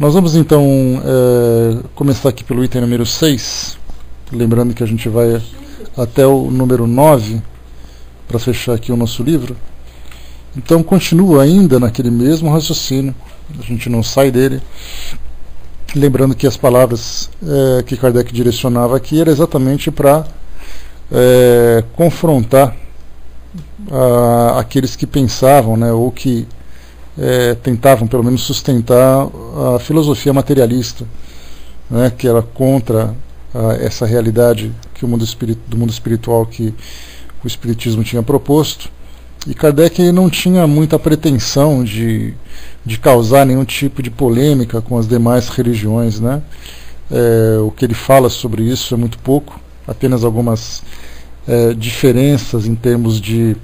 Nós vamos então começar aqui pelo item número 6, lembrando que a gente vai até o número 9 para fechar aqui o nosso livro. Então continua ainda naquele mesmo raciocínio, a gente não sai dele, lembrando que as palavras que Kardec direcionava aqui era exatamente para confrontar aqueles que pensavam, né, ou que tentavam pelo menos sustentar a filosofia materialista, né, que era contra essa realidade que do mundo espiritual que o Espiritismo tinha proposto. E Kardec não tinha muita pretensão de causar nenhum tipo de polêmica com as demais religiões, né? O que ele fala sobre isso é muito pouco, apenas algumas diferenças em termos de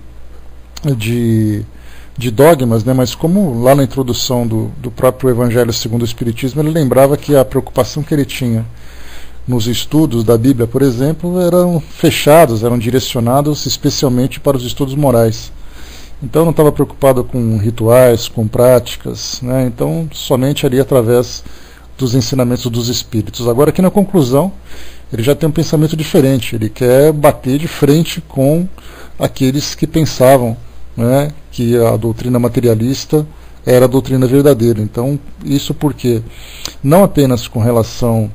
dogmas, né? Mas como lá na introdução do próprio Evangelho segundo o Espiritismo, ele lembrava que a preocupação que ele tinha nos estudos da Bíblia, por exemplo, eram fechados, eram direcionados especialmente para os estudos morais. Então não estava preocupado com rituais, com práticas, né? Então somente ali através dos ensinamentos dos Espíritos. Agora aqui na conclusão, ele já tem um pensamento diferente, ele quer bater de frente com aqueles que pensavam, né, que a doutrina materialista era a doutrina verdadeira. Então isso porque não apenas com relação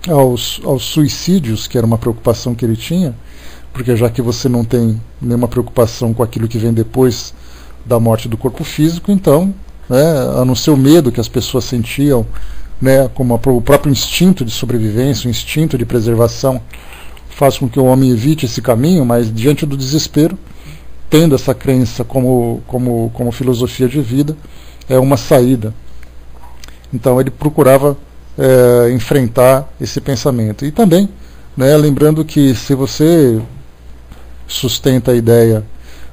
aos suicídios, que era uma preocupação que ele tinha, porque já que você não tem nenhuma preocupação com aquilo que vem depois da morte do corpo físico, então, a não ser o medo que as pessoas sentiam, né, como o próprio instinto de sobrevivência, o instinto de preservação, faz com que o homem evite esse caminho, mas diante do desespero, tendo essa crença como filosofia de vida, é uma saída. Então ele procurava enfrentar esse pensamento. E também, né, lembrando que se você sustenta a ideia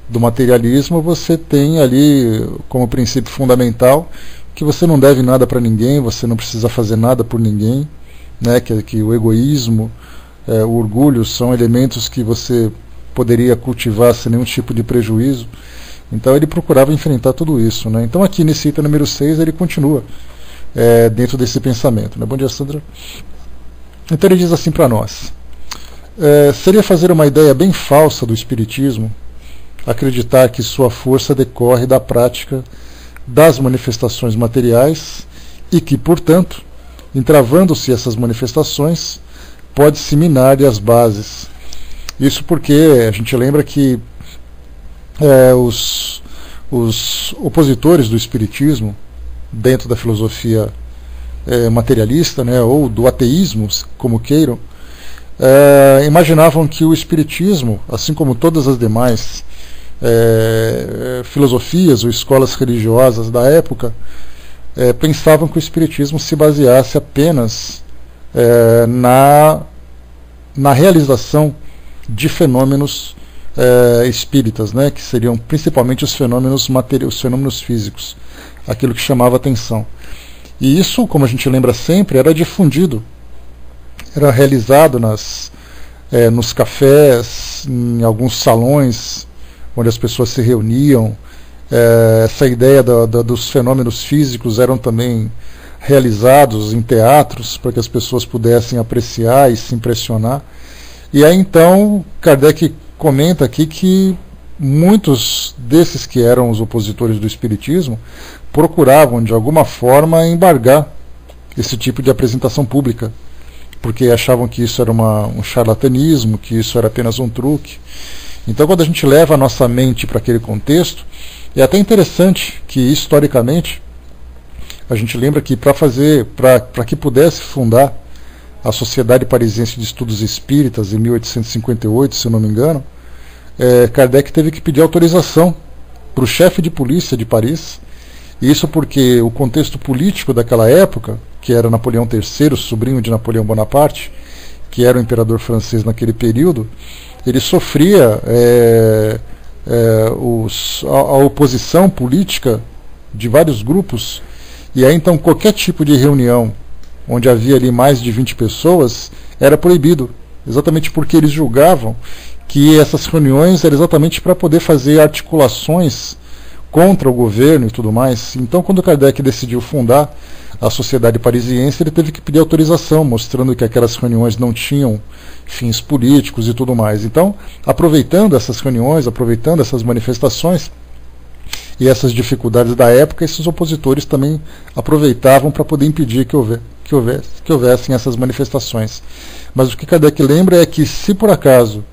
do materialismo, você tem ali como princípio fundamental que você não deve nada para ninguém, você não precisa fazer nada por ninguém, né, que o egoísmo, o orgulho são elementos que você poderia cultivar sem nenhum tipo de prejuízo. Então ele procurava enfrentar tudo isso, né? Então aqui nesse item número 6 ele continua dentro desse pensamento, né? Bom dia, Sandra. Então ele diz assim para nós: seria fazer uma ideia bem falsa do Espiritismo acreditar que sua força decorre da prática das manifestações materiais e que, portanto, entravando-se essas manifestações, pode-se minar-lhe as bases. Isso porque a gente lembra que os opositores do Espiritismo, dentro da filosofia materialista, né, ou do ateísmo, como queiram, imaginavam que o Espiritismo, assim como todas as demais filosofias ou escolas religiosas da época, pensavam que o Espiritismo se baseasse apenas na realização de fenômenos espíritas, né, que seriam principalmente os fenômenos físicos, aquilo que chamava atenção. E isso, como a gente lembra sempre, era difundido, era realizado nos cafés, em alguns salões onde as pessoas se reuniam. Essa ideia dos fenômenos físicos eram também realizados em teatros para que as pessoas pudessem apreciar e se impressionar. E aí então Kardec comenta aqui que muitos desses que eram os opositores do Espiritismo procuravam de alguma forma embargar esse tipo de apresentação pública, porque achavam que isso era um charlatanismo, que isso era apenas um truque. Então quando a gente leva a nossa mente para aquele contexto, é até interessante que historicamente a gente lembra que para que pudesse fundar a Sociedade Parisiense de Estudos Espíritas em 1858, se eu não me engano, Kardec teve que pedir autorização para o chefe de polícia de Paris. E isso porque o contexto político daquela época, que era Napoleão III, sobrinho de Napoleão Bonaparte, que era o imperador francês naquele período, ele sofria a oposição política de vários grupos. E aí então qualquer tipo de reunião onde havia ali mais de 20 pessoas era proibido, exatamente porque eles julgavam que essas reuniões eram exatamente para poder fazer articulações contra o governo e tudo mais. Então, quando Kardec decidiu fundar a Sociedade Parisiense, ele teve que pedir autorização, mostrando que aquelas reuniões não tinham fins políticos e tudo mais. Então, aproveitando essas reuniões, aproveitando essas manifestações e essas dificuldades da época, esses opositores também aproveitavam para poder impedir que houvessem essas manifestações. Mas o que Kardec lembra é que, se por acaso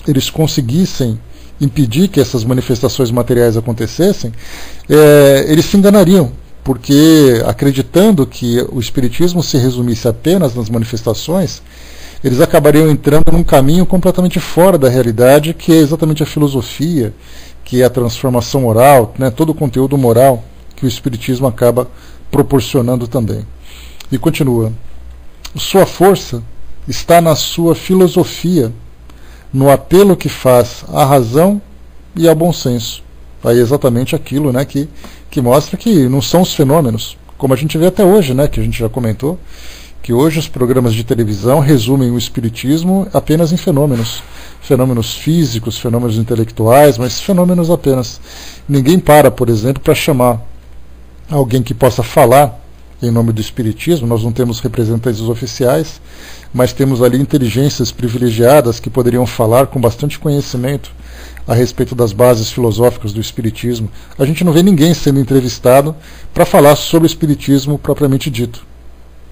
eles conseguissem impedir que essas manifestações materiais acontecessem, eles se enganariam, porque acreditando que o Espiritismo se resumisse apenas nas manifestações, eles acabariam entrando num caminho completamente fora da realidade, que é exatamente a filosofia, que é a transformação moral, né, todo o conteúdo moral que o Espiritismo acaba proporcionando também. E continua: sua força está na sua filosofia, no apelo que faz à razão e ao bom senso. Aí exatamente aquilo, né, que mostra que não são os fenômenos, como a gente vê até hoje, né, que a gente já comentou, que hoje os programas de televisão resumem o Espiritismo apenas em fenômenos. Fenômenos físicos, fenômenos intelectuais, mas fenômenos apenas. Ninguém para, por exemplo, para chamar alguém que possa falar em nome do Espiritismo. Nós não temos representantes oficiais, mas temos ali inteligências privilegiadas que poderiam falar com bastante conhecimento a respeito das bases filosóficas do Espiritismo. A gente não vê ninguém sendo entrevistado para falar sobre o Espiritismo propriamente dito.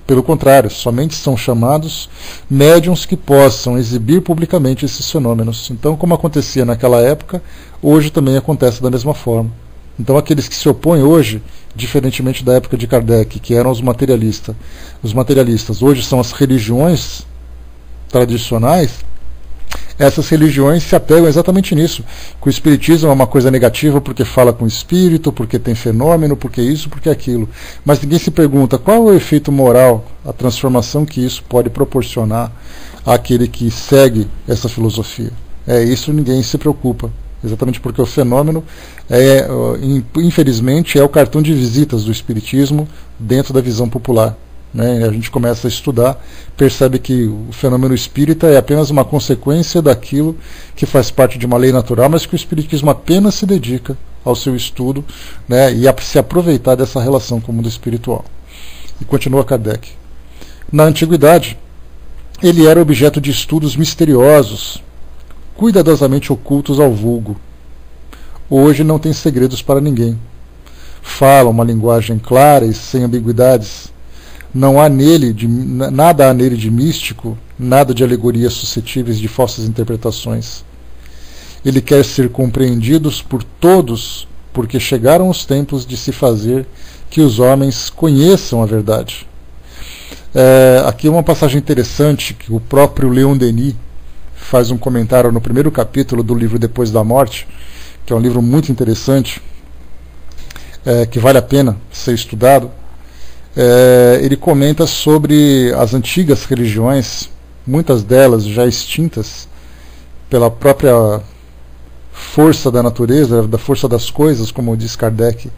Pelo contrário, somente são chamados médiuns que possam exibir publicamente esses fenômenos. Então, como acontecia naquela época, hoje também acontece da mesma forma. Então, aqueles que se opõem hoje, diferentemente da época de Kardec, que eram os materialistas, hoje são as religiões tradicionais. Essas religiões se apegam exatamente nisso, que o Espiritismo é uma coisa negativa porque fala com o espírito, porque tem fenômeno, porque isso, porque aquilo. Mas ninguém se pergunta qual é o efeito moral, a transformação que isso pode proporcionar àquele que segue essa filosofia. Isso ninguém se preocupa, exatamente porque o fenômeno, infelizmente, é o cartão de visitas do Espiritismo dentro da visão popular. A gente começa a estudar, percebe que o fenômeno espírita é apenas uma consequência daquilo que faz parte de uma lei natural, mas que o Espiritismo apenas se dedica ao seu estudo, e a se aproveitar dessa relação com o mundo espiritual. E continua Kardec. Na antiguidade, ele era objeto de estudos misteriosos, cuidadosamente ocultos ao vulgo. Hoje não tem segredos para ninguém. Fala uma linguagem clara e sem ambiguidades. Não há nada há nele de místico, nada de alegorias suscetíveis de falsas interpretações. Ele quer ser compreendido por todos, porque chegaram os tempos de se fazer que os homens conheçam a verdade. Aqui uma passagem interessante, que o próprio Leon Denis faz um comentário no primeiro capítulo do livro Depois da Morte, que é um livro muito interessante, que vale a pena ser estudado. Ele comenta sobre as antigas religiões, muitas delas já extintas pela própria força da natureza, da força das coisas, como diz Kardec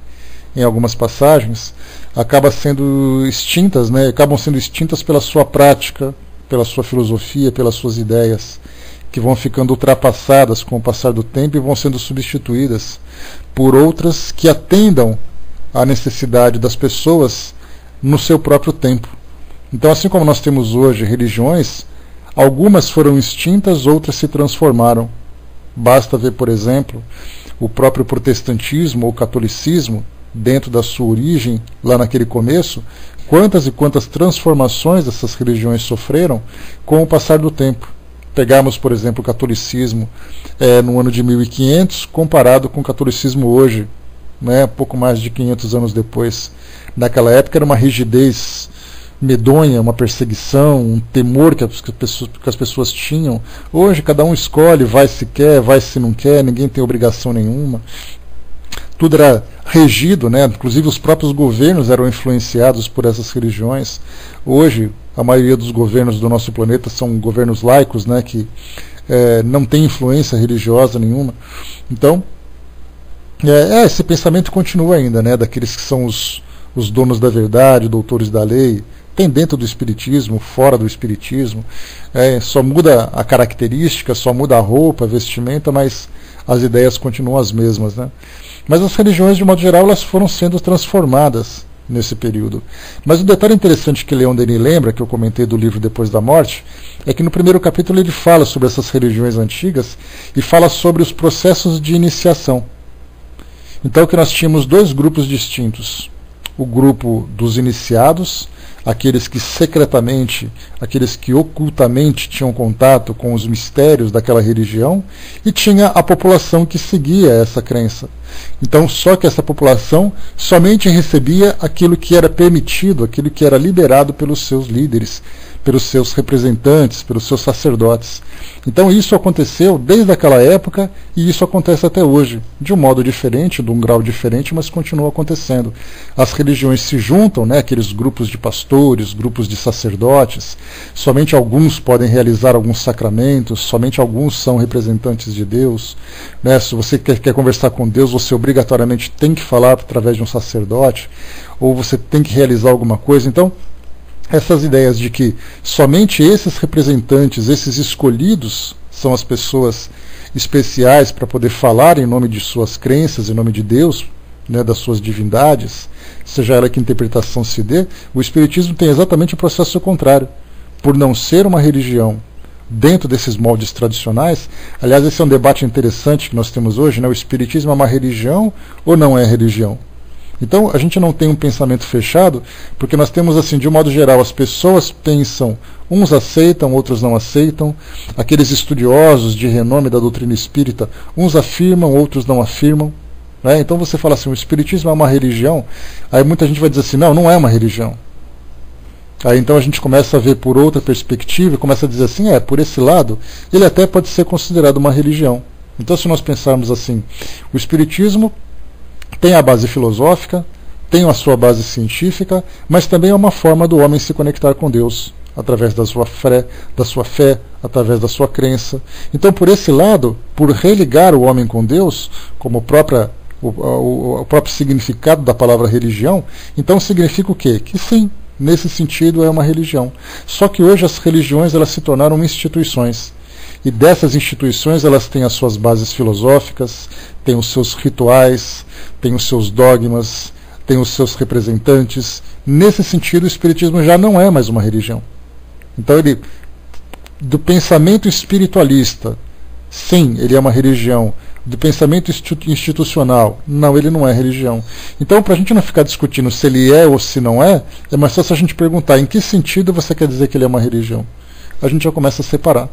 em algumas passagens, acabam sendo extintas pela sua prática, pela sua filosofia, pelas suas ideias, que vão ficando ultrapassadas com o passar do tempo e vão sendo substituídas por outras que atendam à necessidade das pessoas no seu próprio tempo. Então, assim como nós temos hoje religiões, algumas foram extintas, outras se transformaram. Basta ver, por exemplo, o próprio protestantismo ou catolicismo, dentro da sua origem, lá naquele começo, quantas e quantas transformações essas religiões sofreram com o passar do tempo. Pegarmos, por exemplo, o catolicismo no ano de 1500, comparado com o catolicismo hoje, pouco mais de 500 anos depois. Naquela época era uma rigidez medonha, uma perseguição, um temor que as pessoas tinham. Hoje cada um escolhe, vai se quer, vai se não quer, ninguém tem obrigação nenhuma. Tudo era regido, inclusive os próprios governos eram influenciados por essas religiões. Hoje a maioria dos governos do nosso planeta são governos laicos, que não tem influência religiosa nenhuma. Então, esse pensamento continua ainda, daqueles que são os donos da verdade, doutores da lei. Tem dentro do Espiritismo, fora do Espiritismo. Só muda a característica, só muda a roupa, a vestimenta, mas as ideias continuam as mesmas, né? Mas as religiões, de modo geral, elas foram sendo transformadas nesse período. Mas o detalhe interessante que Leon Denis lembra, que eu comentei do livro Depois da Morte, é que no primeiro capítulo ele fala sobre essas religiões antigas e fala sobre os processos de iniciação. Então que nós tínhamos dois grupos distintos. O grupo dos iniciados, aqueles que secretamente, aqueles que ocultamente tinham contato com os mistérios daquela religião, e tinha a população que seguia essa crença. Então, só que essa população somente recebia aquilo que era permitido, aquilo que era liberado pelos seus líderes, pelos seus representantes, pelos seus sacerdotes. Então isso aconteceu desde aquela época e isso acontece até hoje, de um modo diferente, de um grau diferente, mas continua acontecendo. As religiões se juntam, né, aqueles grupos de pastores, grupos de sacerdotes, somente alguns podem realizar alguns sacramentos, somente alguns são representantes de Deus, né? Se você quer conversar com Deus, você obrigatoriamente tem que falar através de um sacerdote, ou você tem que realizar alguma coisa. Então, essas ideias de que somente esses representantes, esses escolhidos, são as pessoas especiais para poder falar em nome de suas crenças, em nome de Deus, né, das suas divindades, seja ela que interpretação se dê, o Espiritismo tem exatamente o processo contrário. Por não ser uma religião dentro desses moldes tradicionais, aliás, esse é um debate interessante que nós temos hoje, né, o Espiritismo é uma religião ou não é religião? Então, a gente não tem um pensamento fechado, porque nós temos, assim, de um modo geral, as pessoas pensam, uns aceitam, outros não aceitam, aqueles estudiosos de renome da doutrina espírita, uns afirmam, outros não afirmam, né? Então você fala assim, o Espiritismo é uma religião, aí muita gente vai dizer assim, não, não é uma religião. Aí então a gente começa a ver por outra perspectiva, e começa a dizer assim, por esse lado, ele até pode ser considerado uma religião. Então, se nós pensarmos assim, o Espiritismo tem a base filosófica, tem a sua base científica, mas também é uma forma do homem se conectar com Deus, através da sua fé, através da sua crença. Então, por esse lado, por religar o homem com Deus, como o próprio significado da palavra religião, então significa o quê? Que sim, nesse sentido é uma religião. Só que hoje as religiões elas se tornaram instituições. E dessas instituições elas têm as suas bases filosóficas, têm os seus rituais, têm os seus dogmas, têm os seus representantes. Nesse sentido, o Espiritismo já não é mais uma religião. Então, do pensamento espiritualista, sim, ele é uma religião. Do pensamento institucional, não, ele não é religião. Então, para a gente não ficar discutindo se ele é ou se não é mais só se a gente perguntar em que sentido você quer dizer que ele é uma religião. A gente já começa a separar.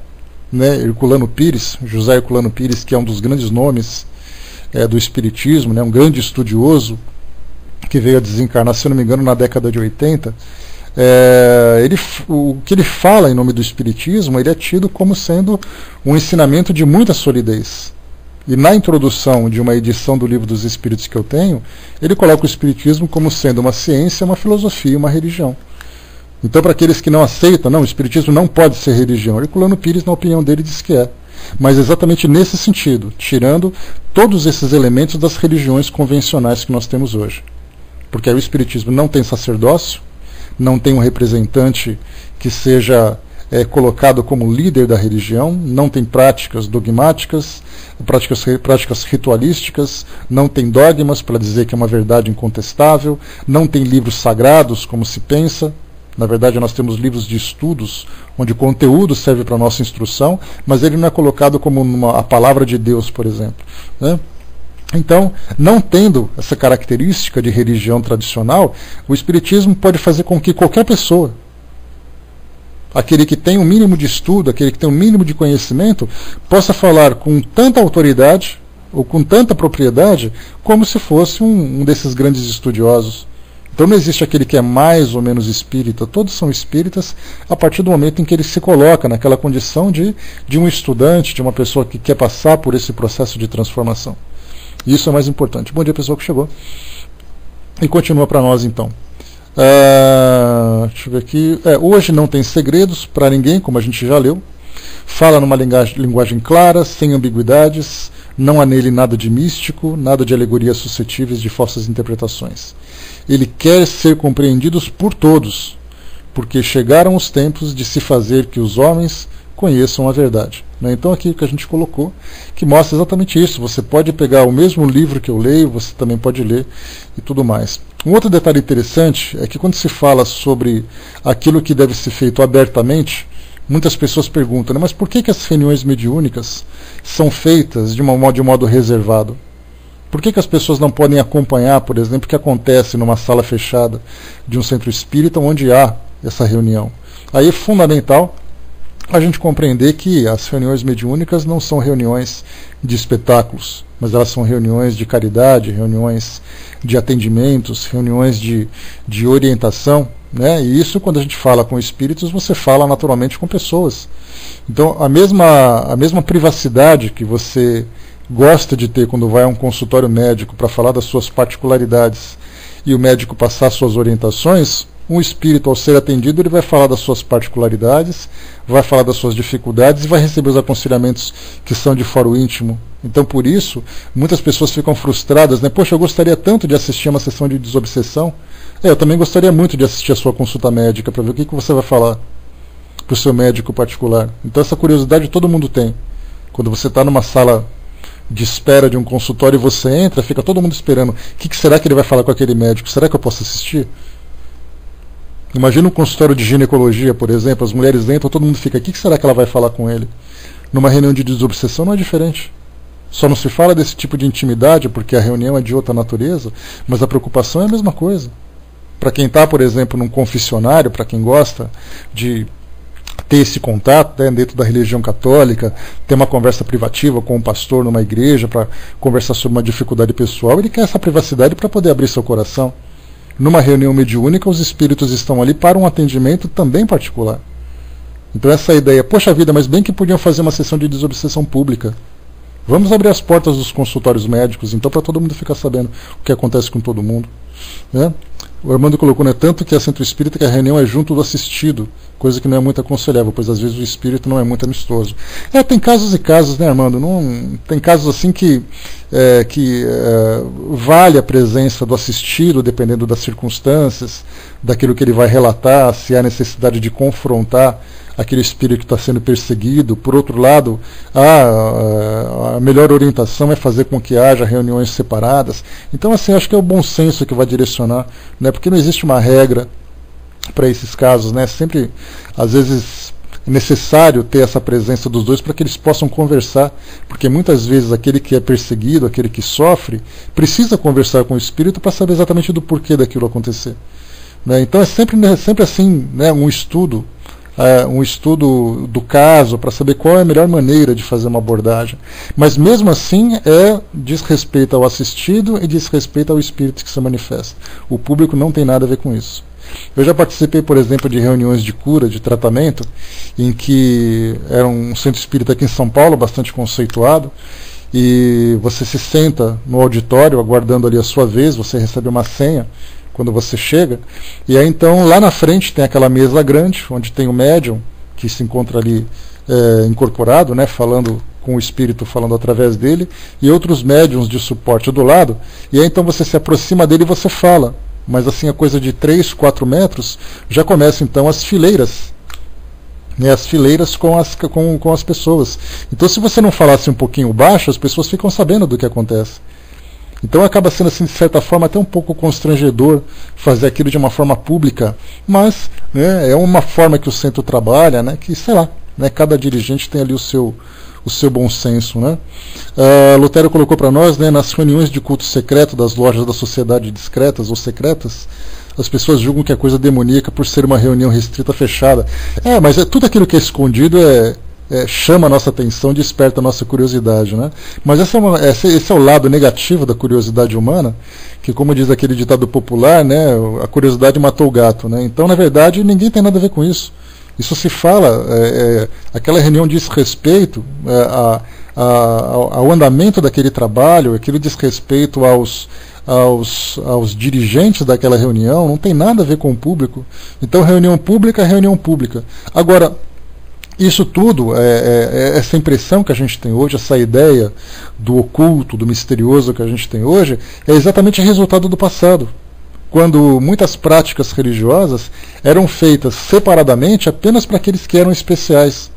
Né, Herculano Pires, José Herculano Pires, que é um dos grandes nomes do Espiritismo, né, um grande estudioso que veio a desencarnar, se eu não me engano, na década de 80, o que ele fala em nome do Espiritismo, ele é tido como sendo um ensinamento de muita solidez. E na introdução de uma edição do Livro dos Espíritos que eu tenho, ele coloca o Espiritismo como sendo uma ciência, uma filosofia, uma religião. Então, para aqueles que não aceitam, não, o Espiritismo não pode ser religião. Herculano Pires, na opinião dele, diz que é. Mas exatamente nesse sentido, tirando todos esses elementos das religiões convencionais que nós temos hoje. Porque aí o Espiritismo não tem sacerdócio, não tem um representante que seja colocado como líder da religião, não tem práticas dogmáticas, práticas ritualísticas, não tem dogmas para dizer que é uma verdade incontestável, não tem livros sagrados, como se pensa. Na verdade, nós temos livros de estudos, onde o conteúdo serve para a nossa instrução, mas ele não é colocado como a palavra de Deus, por exemplo. Né? Então, não tendo essa característica de religião tradicional, o Espiritismo pode fazer com que qualquer pessoa, aquele que tem um mínimo de estudo, aquele que tem um mínimo de conhecimento, possa falar com tanta autoridade, ou com tanta propriedade, como se fosse um desses grandes estudiosos. Então não existe aquele que é mais ou menos espírita, todos são espíritas a partir do momento em que ele se coloca naquela condição de um estudante, de uma pessoa que quer passar por esse processo de transformação. E isso é mais importante. Bom dia, pessoal que chegou. E continua para nós então. Deixa eu ver aqui. Hoje não tem segredos para ninguém, como a gente já leu. Fala numa linguagem clara, sem ambiguidades. Não há nele nada de místico, nada de alegorias suscetíveis de falsas interpretações. Ele quer ser compreendido por todos, porque chegaram os tempos de se fazer que os homens conheçam a verdade. né? Então aqui que a gente colocou, que mostra exatamente isso. Você pode pegar o mesmo livro que eu leio, você também pode ler e tudo mais. Um outro detalhe interessante é que quando se fala sobre aquilo que deve ser feito abertamente, muitas pessoas perguntam, né, mas por que as reuniões mediúnicas são feitas de modo reservado? Por que as pessoas não podem acompanhar, por exemplo, o que acontece numa sala fechada de um centro espírita onde há essa reunião? Aí é fundamental a gente compreender que as reuniões mediúnicas não são reuniões de espetáculos, mas elas são reuniões de caridade, reuniões de atendimentos, reuniões de orientação, né? E isso, quando a gente fala com espíritos, você fala naturalmente com pessoas. Então, a mesma privacidade que você gosta de ter quando vai a um consultório médico para falar das suas particularidades e o médico passar suas orientações, um espírito, ao ser atendido, ele vai falar das suas particularidades, vai falar das suas dificuldades e vai receber os aconselhamentos que são de foro íntimo. Então, por isso, muitas pessoas ficam frustradas, né? Poxa, eu gostaria tanto de assistir a uma sessão de desobsessão. Eu também gostaria muito de assistir a sua consulta médica para ver o que você vai falar para o seu médico particular. Então, essa curiosidade todo mundo tem. Quando você está numa sala de espera de um consultório e você entra, fica todo mundo esperando. O que será que ele vai falar com aquele médico? Será que eu posso assistir? Imagina um consultório de ginecologia, por exemplo, as mulheres entram, todo mundo fica, o que será que ela vai falar com ele? Numa reunião de desobsessão não é diferente. Só não se fala desse tipo de intimidade, porque a reunião é de outra natureza, mas a preocupação é a mesma coisa. Para quem está, por exemplo, num confessionário, para quem gosta de ter esse contato, né, dentro da religião católica, ter uma conversa privativa com um pastor numa igreja, para conversar sobre uma dificuldade pessoal, ele quer essa privacidade para poder abrir seu coração. Numa reunião mediúnica, os espíritos estão ali para um atendimento também particular. Então essa ideia, poxa vida, mas bem que podiam fazer uma sessão de desobsessão pública. Vamos abrir as portas dos consultórios médicos, então, para todo mundo ficar sabendo o que acontece com todo mundo, né? O Armando colocou, né, tanto que a Centro Espírita que a reunião é junto do assistido, coisa que não é muito aconselhável, pois às vezes o espírito não é muito amistoso. Tem casos e casos, né, Armando? Não, tem casos assim que vale a presença do assistido, dependendo das circunstâncias, daquilo que ele vai relatar, se há necessidade de confrontar aquele espírito que está sendo perseguido. Por outro lado, a melhor orientação é fazer com que haja reuniões separadas. Então, assim, acho que é o bom senso que vai direcionar, né? Porque não existe uma regra para esses casos, né? Sempre, às vezes, é necessário ter essa presença dos dois para que eles possam conversar, porque muitas vezes aquele que é perseguido, aquele que sofre, precisa conversar com o espírito para saber exatamente do porquê daquilo acontecer, né? Então é sempre assim, né, um estudo do caso, para saber qual é a melhor maneira de fazer uma abordagem. Mas mesmo assim diz respeito ao assistido e diz respeito ao espírito que se manifesta. O público não tem nada a ver com isso. Eu já participei, por exemplo, de reuniões de cura, de tratamento, em que era um centro espírita aqui em São Paulo, bastante conceituado, e você se senta no auditório, aguardando ali a sua vez, você recebe uma senha quando você chega, e aí então lá na frente tem aquela mesa grande, onde tem o médium, que se encontra ali incorporado, né, falando com o espírito, falando através dele, e outros médiums de suporte do lado, e aí então você se aproxima dele e você fala, mas assim a coisa de 3, 4 metros, já começa então as fileiras, né, as fileiras com as pessoas. Então se você não falasse um pouquinho baixo, as pessoas ficam sabendo do que acontece. Então acaba sendo, assim, de certa forma, até um pouco constrangedor fazer aquilo de uma forma pública, mas, né, é uma forma que o centro trabalha, né, que, sei lá, né, cada dirigente tem ali o seu bom senso, né? Lutero colocou para nós, né, nas reuniões de culto secreto das lojas da sociedade discretas ou secretas, as pessoas julgam que é coisa demoníaca por ser uma reunião restrita, fechada. Mas tudo aquilo que é escondido chama a nossa atenção, desperta a nossa curiosidade, né? Mas esse é o lado negativo da curiosidade humana, que, como diz aquele ditado popular, né, a curiosidade matou o gato, né? Então, na verdade, ninguém tem nada a ver com isso. Isso se fala, aquela reunião diz respeito ao andamento daquele trabalho, aquilo diz respeito aos dirigentes daquela reunião, não tem nada a ver com o público. Então, reunião pública é reunião pública. Agora, isso tudo, essa impressão que a gente tem hoje, essa ideia do oculto, do misterioso que a gente tem hoje, é exatamente resultado do passado, quando muitas práticas religiosas eram feitas separadamente apenas para aqueles que eram especiais.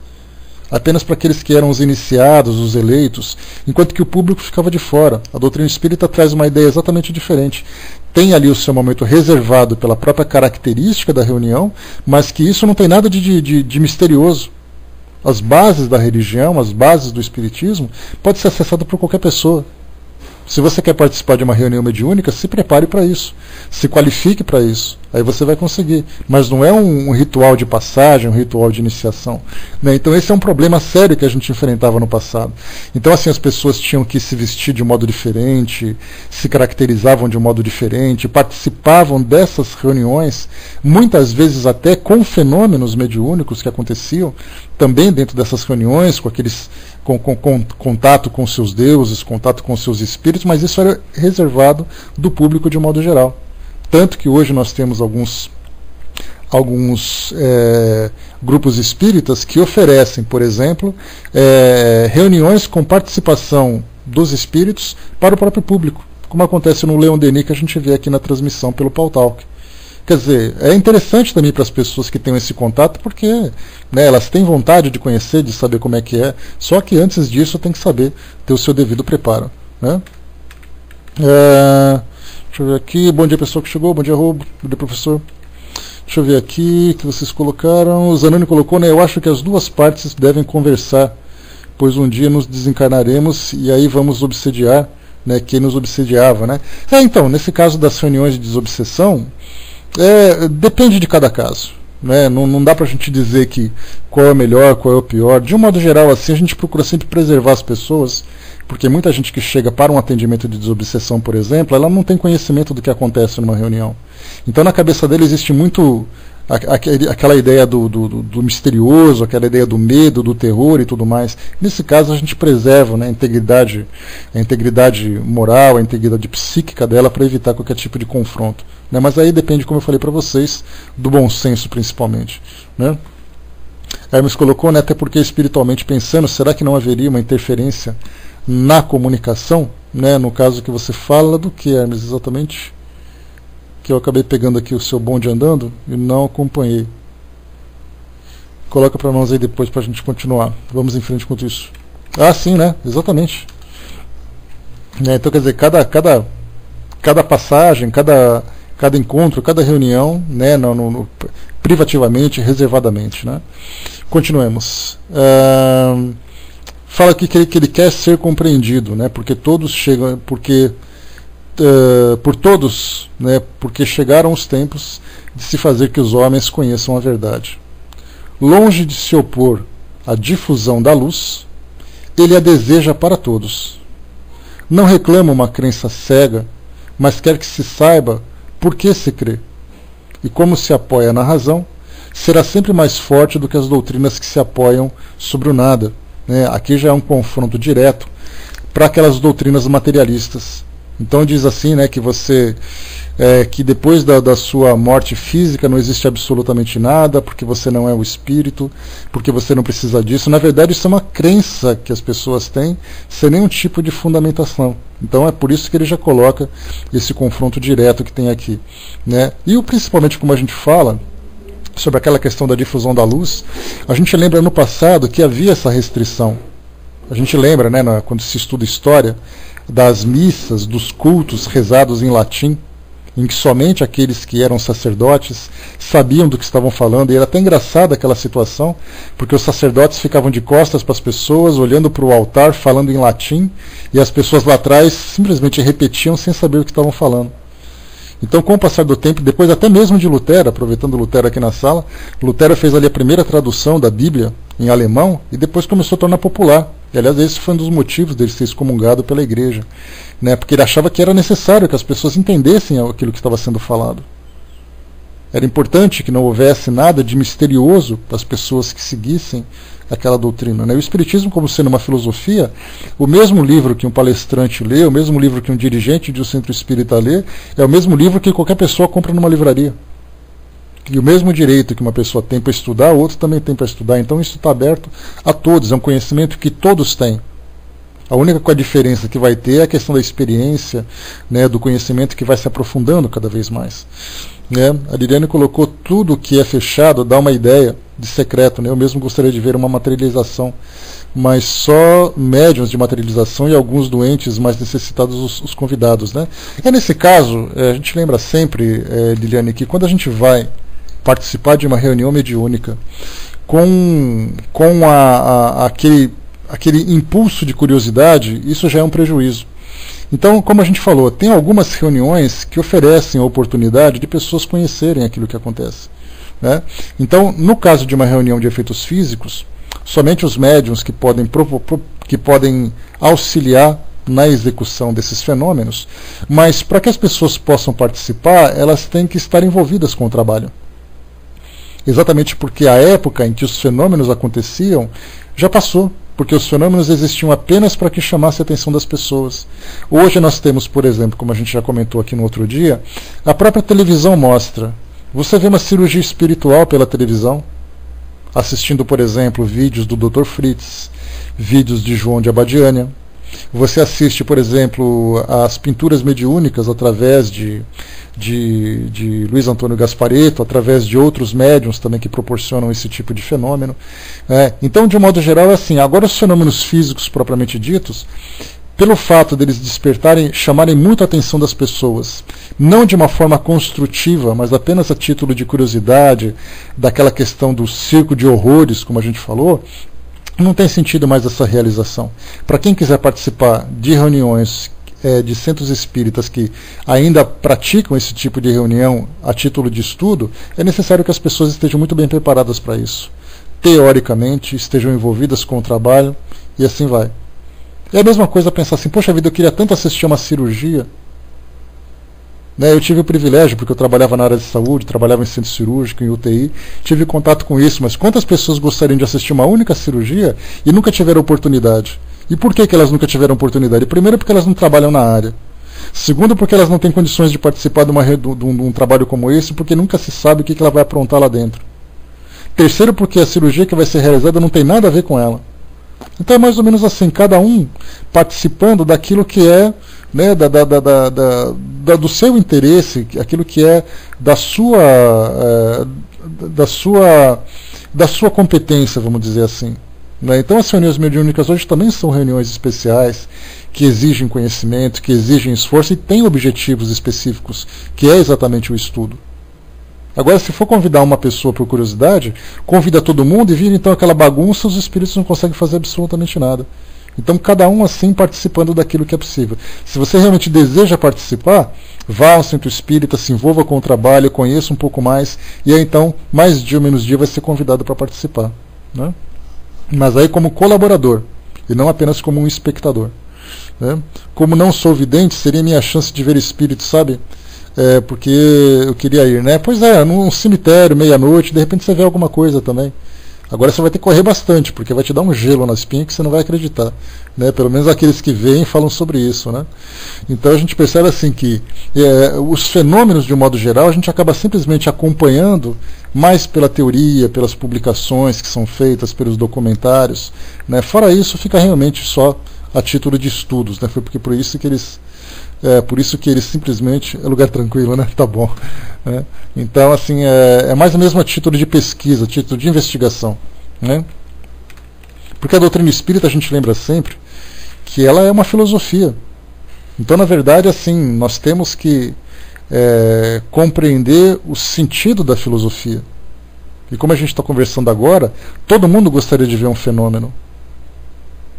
apenas para aqueles que eram os iniciados, os eleitos, enquanto que o público ficava de fora. A doutrina espírita traz uma ideia exatamente diferente. Tem ali o seu momento reservado pela própria característica da reunião, mas que isso não tem nada de misterioso. As bases da religião, as bases do espiritismo, pode ser acessado por qualquer pessoa. Se você quer participar de uma reunião mediúnica, se prepare para isso, se qualifique para isso, aí você vai conseguir. Mas não é um ritual de passagem, um ritual de iniciação, né? Então esse é um problema sério que a gente enfrentava no passado. Então assim, as pessoas tinham que se vestir de um modo diferente, se caracterizavam de um modo diferente, participavam dessas reuniões, muitas vezes até com fenômenos mediúnicos que aconteciam, também dentro dessas reuniões, com contato com seus deuses, contato com seus espíritos, mas isso era reservado do público de um modo geral. Tanto que hoje nós temos alguns grupos espíritas que oferecem, por exemplo, reuniões com participação dos espíritos para o próprio público, como acontece no Leon Denis, que a gente vê aqui na transmissão pelo Pautalk. Quer dizer, é interessante também para as pessoas que têm esse contato, porque, né, elas têm vontade de conhecer, de saber como é que é, só que antes disso tem que saber ter o seu devido preparo, né? Deixa eu ver aqui, bom dia pessoal que chegou, bom dia Roubo, bom dia professor. Deixa eu ver aqui, que vocês colocaram, o Zanoni colocou, né, eu acho que as duas partes devem conversar, pois um dia nos desencarnaremos e aí vamos obsediar, né, quem nos obsediava, né? Então, nesse caso das reuniões de desobsessão, depende de cada caso, né? Não dá para a gente dizer que qual é o melhor, qual é o pior. De um modo geral, assim, a gente procura sempre preservar as pessoas, porque muita gente que chega para um atendimento de desobsessão, por exemplo, ela não tem conhecimento do que acontece numa reunião. Então na cabeça dele existe muito aquela ideia do misterioso, aquela ideia do medo, do terror e tudo mais. Nesse caso a gente preserva, né, a integridade moral, a integridade psíquica dela para evitar qualquer tipo de confronto, né? Mas aí depende, como eu falei para vocês, do bom senso principalmente, né? Hermes colocou, né, até porque espiritualmente pensando, será que não haveria uma interferência na comunicação, né? No caso que você fala do que, Hermes, exatamente? Que eu acabei pegando aqui o seu bonde andando e não acompanhei. Coloca para nós aí depois para a gente continuar. Vamos em frente com isso. Ah, sim, né? Exatamente. Então, quer dizer, cada passagem, cada encontro, cada reunião, né, privativamente, reservadamente, né? Continuemos. Fala aqui que ele quer ser compreendido, né? Porque todos chegam, por todos, né, porque chegaram os tempos de se fazer que os homens conheçam a verdade. Longe de se opor à difusão da luz, ele a deseja para todos. Não reclama uma crença cega, mas quer que se saiba por que se crê. E como se apoia na razão, será sempre mais forte do que as doutrinas que se apoiam sobre o nada, né? Aqui já é um confronto direto para aquelas doutrinas materialistas. Então diz assim, né, que que depois da sua morte física não existe absolutamente nada, porque você não é o espírito, porque você não precisa disso. Na verdade, isso é uma crença que as pessoas têm, sem nenhum tipo de fundamentação. Então é por isso que ele já coloca esse confronto direto que tem aqui, né? E principalmente, como a gente fala sobre aquela questão da difusão da luz, a gente lembra no passado que havia essa restrição. A gente lembra, né, quando se estuda história, das missas, dos cultos rezados em latim, em que somente aqueles que eram sacerdotes sabiam do que estavam falando, e era até engraçada aquela situação, porque os sacerdotes ficavam de costas para as pessoas, olhando para o altar, falando em latim, e as pessoas lá atrás simplesmente repetiam sem saber o que estavam falando. Então, com o passar do tempo, depois até mesmo de Lutero, aproveitando Lutero aqui na sala, Lutero fez ali a primeira tradução da Bíblia em alemão e depois começou a tornar popular. E, aliás, esse foi um dos motivos dele ser excomungado pela igreja, né? Porque ele achava que era necessário que as pessoas entendessem aquilo que estava sendo falado. Era importante que não houvesse nada de misterioso para as pessoas que seguissem aquela doutrina, né? O Espiritismo, como sendo uma filosofia, o mesmo livro que um palestrante lê, o mesmo livro que um dirigente de um centro espírita lê, é o mesmo livro que qualquer pessoa compra numa livraria. E o mesmo direito que uma pessoa tem para estudar, o outro também tem para estudar. Então isso está aberto a todos, é um conhecimento que todos têm. A única diferença que vai ter é a questão da experiência, né, do conhecimento que vai se aprofundando cada vez mais. Né? A Liliane colocou tudo que é fechado, dá uma ideia de secreto, né? Eu mesmo gostaria de ver uma materialização, mas só médiuns de materialização e alguns doentes mais necessitados, os convidados, né? É nesse caso, a gente lembra sempre, Liliane, que quando a gente vai participar de uma reunião mediúnica com aquele impulso de curiosidade, isso já é um prejuízo. Então, como a gente falou, tem algumas reuniões que oferecem a oportunidade de pessoas conhecerem aquilo que acontece, né? Então, no caso de uma reunião de efeitos físicos, somente os médiuns que podem auxiliar na execução desses fenômenos, mas para que as pessoas possam participar, elas têm que estar envolvidas com o trabalho. Exatamente porque a época em que os fenômenos aconteciam já passou, porque os fenômenos existiam apenas para que chamasse a atenção das pessoas. Hoje nós temos, por exemplo, como a gente já comentou aqui no outro dia, a própria televisão mostra. Você vê uma cirurgia espiritual pela televisão, assistindo, por exemplo, vídeos do Dr. Fritz, vídeos de João de Abadiânia. Você assiste, por exemplo, as pinturas mediúnicas através de Luiz Antônio Gasparetto, através de outros médiuns também que proporcionam esse tipo de fenômeno. Então, de um modo geral, é assim. Agora, os fenômenos físicos propriamente ditos, pelo fato deles despertarem, chamarem muito a atenção das pessoas, não de uma forma construtiva, mas apenas a título de curiosidade, daquela questão do circo de horrores, como a gente falou, não tem sentido mais essa realização. Para quem quiser participar de reuniões de centros espíritas que ainda praticam esse tipo de reunião a título de estudo, é necessário que as pessoas estejam muito bem preparadas para isso. Teoricamente, estejam envolvidas com o trabalho, e assim vai. É a mesma coisa pensar assim, poxa vida, eu queria tanto assistir uma cirurgia. Eu tive o privilégio, porque eu trabalhava na área de saúde, trabalhava em centro cirúrgico, em UTI, tive contato com isso, mas quantas pessoas gostariam de assistir uma única cirurgia e nunca tiveram oportunidade? E por que elas nunca tiveram oportunidade? Primeiro, porque elas não trabalham na área. Segundo, porque elas não têm condições de participar de um trabalho como esse, porque nunca se sabe o que ela vai aprontar lá dentro. Terceiro, porque a cirurgia que vai ser realizada não tem nada a ver com ela. Então é mais ou menos assim, cada um participando daquilo que é, né, do seu interesse, aquilo que é da sua competência, vamos dizer assim. Então as reuniões mediúnicas hoje também são reuniões especiais, que exigem conhecimento, que exigem esforço e têm objetivos específicos, que é exatamente o estudo. Agora, se for convidar uma pessoa por curiosidade, convida todo mundo e vira então aquela bagunça, os espíritos não conseguem fazer absolutamente nada. Então, cada um assim participando daquilo que é possível. Se você realmente deseja participar, vá ao centro espírita, se envolva com o trabalho, conheça um pouco mais, e aí então, mais dia ou menos dia, vai ser convidado para participar, né? Mas aí como colaborador, e não apenas como um espectador, né? Como não sou vidente, seria minha chance de ver espíritos, sabe? Porque eu queria ir, né? Pois é, num cemitério, meia-noite, de repente você vê alguma coisa também. Agora você vai ter que correr bastante, porque vai te dar um gelo na espinha que você não vai acreditar, né? Pelo menos aqueles que veem falam sobre isso, né? Então a gente percebe assim que os fenômenos, de um modo geral, a gente acaba simplesmente acompanhando mais pela teoria, pelas publicações que são feitas, pelos documentários, né? Fora isso, fica realmente só a título de estudos, né? Foi por isso que eles simplesmente... É lugar tranquilo, né? Tá bom. Então, assim, é mais mesmo a título de pesquisa, a título de investigação, né? Porque a doutrina espírita, a gente lembra sempre que ela é uma filosofia. Então, na verdade, assim, nós temos que compreender o sentido da filosofia. E como a gente está conversando agora, todo mundo gostaria de ver um fenômeno,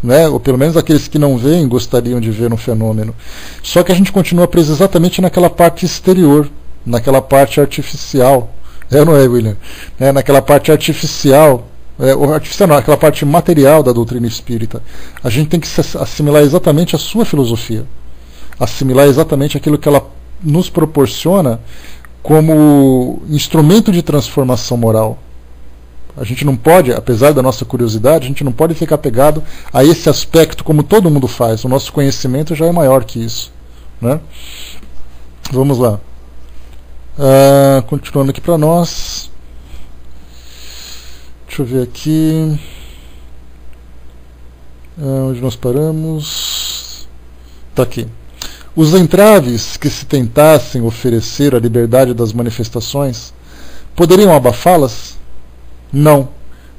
né? Ou pelo menos aqueles que não veem gostariam de ver um fenômeno. Só que a gente continua preso exatamente naquela parte exterior, naquela parte artificial. Não é, William? Naquela parte artificial, artificial não, aquela parte material da doutrina espírita. A gente tem que assimilar exatamente a sua filosofia, assimilar exatamente aquilo que ela nos proporciona como instrumento de transformação moral. A gente não pode, apesar da nossa curiosidade, a gente não pode ficar apegado a esse aspecto como todo mundo faz. O nosso conhecimento já é maior que isso, né? Vamos lá. Continuando aqui para nós. Deixa eu ver aqui. Onde nós paramos? Está aqui. Os entraves que se tentassem oferecer à liberdade das manifestações poderiam abafá-las? Não,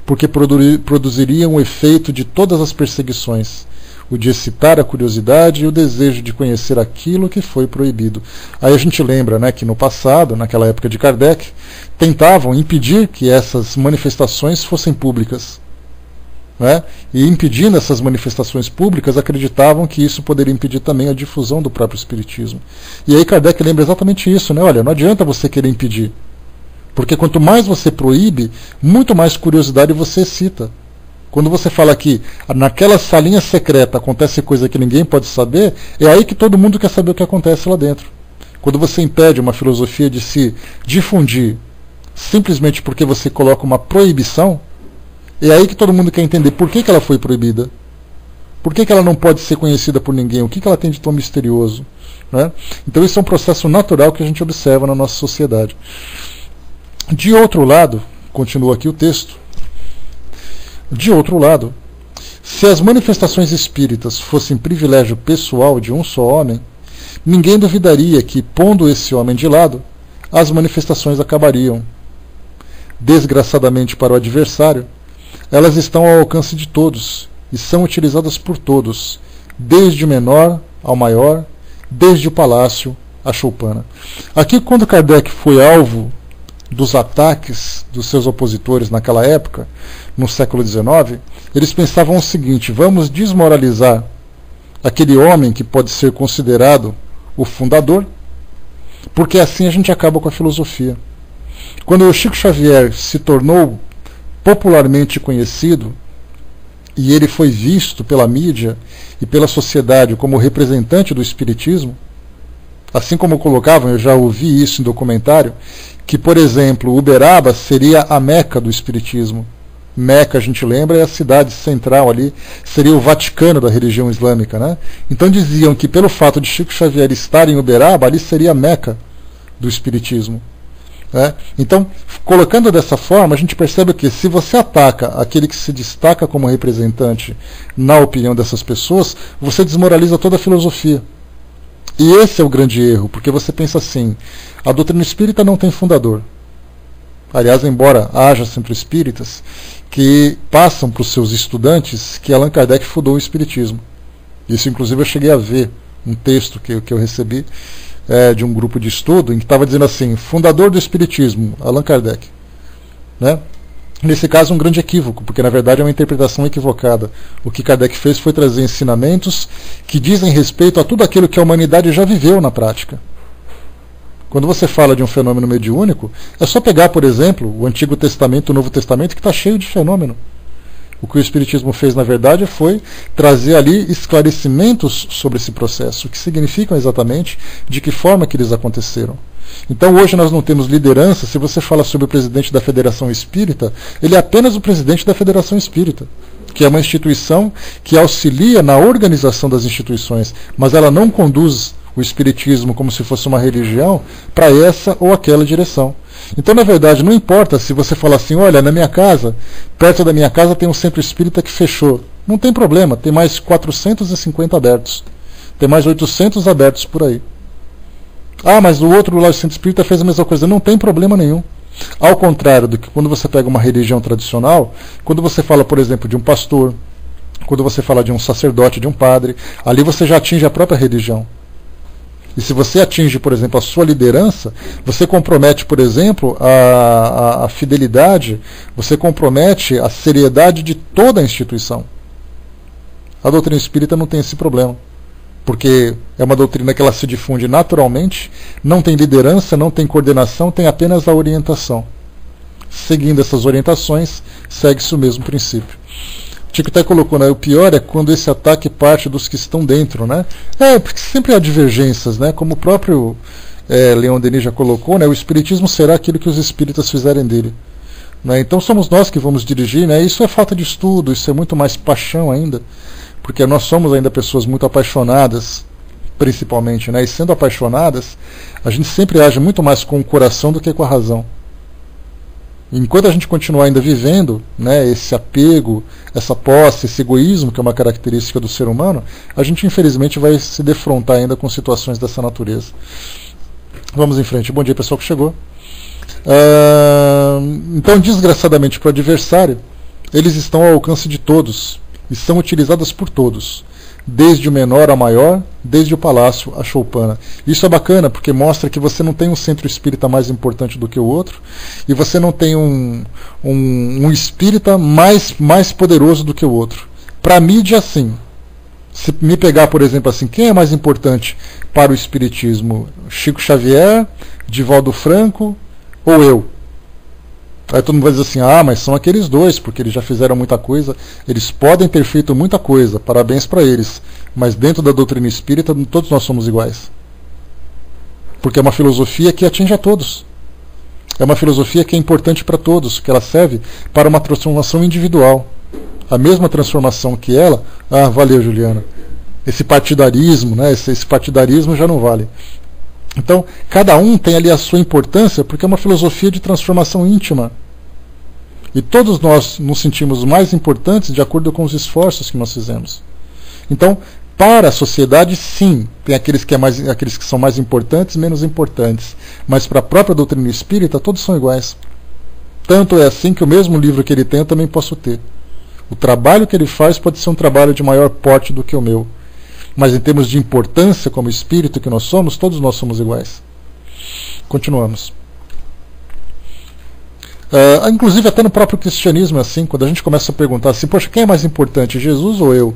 porque produziria um efeito de todas as perseguições, o de excitar a curiosidade e o desejo de conhecer aquilo que foi proibido. Aí a gente lembra, né, que no passado, naquela época de Kardec, tentavam impedir que essas manifestações fossem públicas. Né? E impedindo essas manifestações públicas, acreditavam que isso poderia impedir também a difusão do próprio Espiritismo. E aí Kardec lembra exatamente isso, né? Olha, não adianta você querer impedir, porque quanto mais você proíbe, muito mais curiosidade você excita. Quando você fala que naquela salinha secreta acontece coisa que ninguém pode saber, é aí que todo mundo quer saber o que acontece lá dentro. Quando você impede uma filosofia de se difundir simplesmente porque você coloca uma proibição, é aí que todo mundo quer entender por que ela foi proibida. Por que ela não pode ser conhecida por ninguém? O que ela tem de tão misterioso? Né? Então isso é um processo natural que a gente observa na nossa sociedade. De outro lado, continua aqui o texto, de outro lado, se as manifestações espíritas fossem privilégio pessoal de um só homem, ninguém duvidaria que, pondo esse homem de lado, as manifestações acabariam. Desgraçadamente para o adversário, elas estão ao alcance de todos e são utilizadas por todos, desde o menor ao maior, desde o palácio à choupana. Aqui, quando Kardec foi alvo dos ataques dos seus opositores naquela época, no século XIX, eles pensavam o seguinte: vamos desmoralizar aquele homem que pode ser considerado o fundador, porque assim a gente acaba com a filosofia. Quando o Chico Xavier se tornou popularmente conhecido, e ele foi visto pela mídia e pela sociedade como representante do Espiritismo, assim como colocavam, eu já ouvi isso em documentário, que, por exemplo, Uberaba seria a Meca do Espiritismo. Meca, a gente lembra, é a cidade central ali, seria o Vaticano da religião islâmica. Né? Então diziam que pelo fato de Chico Xavier estar em Uberaba, ali seria a Meca do Espiritismo. Né? Então, colocando dessa forma, a gente percebe que se você ataca aquele que se destaca como representante na opinião dessas pessoas, você desmoraliza toda a filosofia. E esse é o grande erro, porque você pensa assim: a doutrina espírita não tem fundador. Aliás, embora haja sempre espíritas que passam para os seus estudantes que Allan Kardec fundou o Espiritismo. Isso, inclusive, eu cheguei a ver um texto que eu recebi de um grupo de estudo, em que estava dizendo assim: fundador do Espiritismo, Allan Kardec. Né? Nesse caso, um grande equívoco, porque na verdade é uma interpretação equivocada. O que Kardec fez foi trazer ensinamentos que dizem respeito a tudo aquilo que a humanidade já viveu na prática. Quando você fala de um fenômeno mediúnico, é só pegar, por exemplo, o Antigo Testamento e o Novo Testamento, que está cheio de fenômeno. O que o Espiritismo fez, na verdade, foi trazer ali esclarecimentos sobre esse processo, que significam exatamente de que forma que eles aconteceram. Então hoje nós não temos liderança. Se você fala sobre o presidente da Federação Espírita, ele é apenas o presidente da Federação Espírita, que é uma instituição que auxilia na organização das instituições, mas ela não conduz o Espiritismo como se fosse uma religião para essa ou aquela direção. Então, na verdade, não importa se você falar assim: olha, na minha casa, perto da minha casa tem um centro espírita que fechou. Não tem problema, tem mais 450 abertos. Tem mais 800 abertos por aí. Ah, mas o outro lá, o centro espírita, fez a mesma coisa. Não tem problema nenhum. Ao contrário do que quando você pega uma religião tradicional, quando você fala, por exemplo, de um pastor, quando você fala de um sacerdote, de um padre, ali você já atinge a própria religião. E se você atinge, por exemplo, a sua liderança, você compromete, por exemplo, a fidelidade, você compromete a seriedade de toda a instituição. A doutrina espírita não tem esse problema, porque é uma doutrina que ela se difunde naturalmente, não tem liderança, não tem coordenação, tem apenas a orientação. Seguindo essas orientações, segue-se o mesmo princípio. Tico até colocou, né? O pior é quando esse ataque parte dos que estão dentro, né? Porque sempre há divergências, né? Como o próprio Leon Denis já colocou, né? O espiritismo será aquilo que os espíritas fizerem dele. Né? Então somos nós que vamos dirigir, né? Isso é falta de estudo, isso é muito mais paixão ainda, porque nós somos ainda pessoas muito apaixonadas, principalmente, né? E sendo apaixonadas, a gente sempre age muito mais com o coração do que com a razão. Enquanto a gente continuar ainda vivendo, né, esse apego, essa posse, esse egoísmo que é uma característica do ser humano, a gente infelizmente vai se defrontar ainda com situações dessa natureza. Vamos em frente. Bom dia, pessoal que chegou. Então, desgraçadamente para o adversário, eles estão ao alcance de todos e são utilizadas por todos, desde o menor ao maior, desde o palácio à choupana. Isso é bacana porque mostra que você não tem um centro espírita mais importante do que o outro e você não tem um espírita mais poderoso do que o outro. Para a mídia, sim. Se me pegar, por exemplo, assim, quem é mais importante para o espiritismo? Chico Xavier, Divaldo Franco ou eu? Aí todo mundo vai dizer assim, mas são aqueles dois, porque eles já fizeram muita coisa, eles podem ter feito muita coisa, parabéns para eles, mas dentro da doutrina espírita todos nós somos iguais. Porque é uma filosofia que atinge a todos. É uma filosofia que é importante para todos, que ela serve para uma transformação individual. A mesma transformação que ela, valeu Juliana, esse partidarismo, né, esse partidarismo já não vale. Então, cada um tem ali a sua importância, porque é uma filosofia de transformação íntima. E todos nós nos sentimos mais importantes de acordo com os esforços que nós fizemos. Então, para a sociedade, sim, tem aqueles que são mais importantes e menos importantes. Mas para a própria doutrina espírita, todos são iguais. Tanto é assim que o mesmo livro que ele tem, eu também posso ter. O trabalho que ele faz pode ser um trabalho de maior porte do que o meu. Mas em termos de importância como espírito que nós somos, todos nós somos iguais. Continuamos. Inclusive até no próprio cristianismo é assim, quando a gente começa a perguntar assim, poxa, quem é mais importante, Jesus ou eu?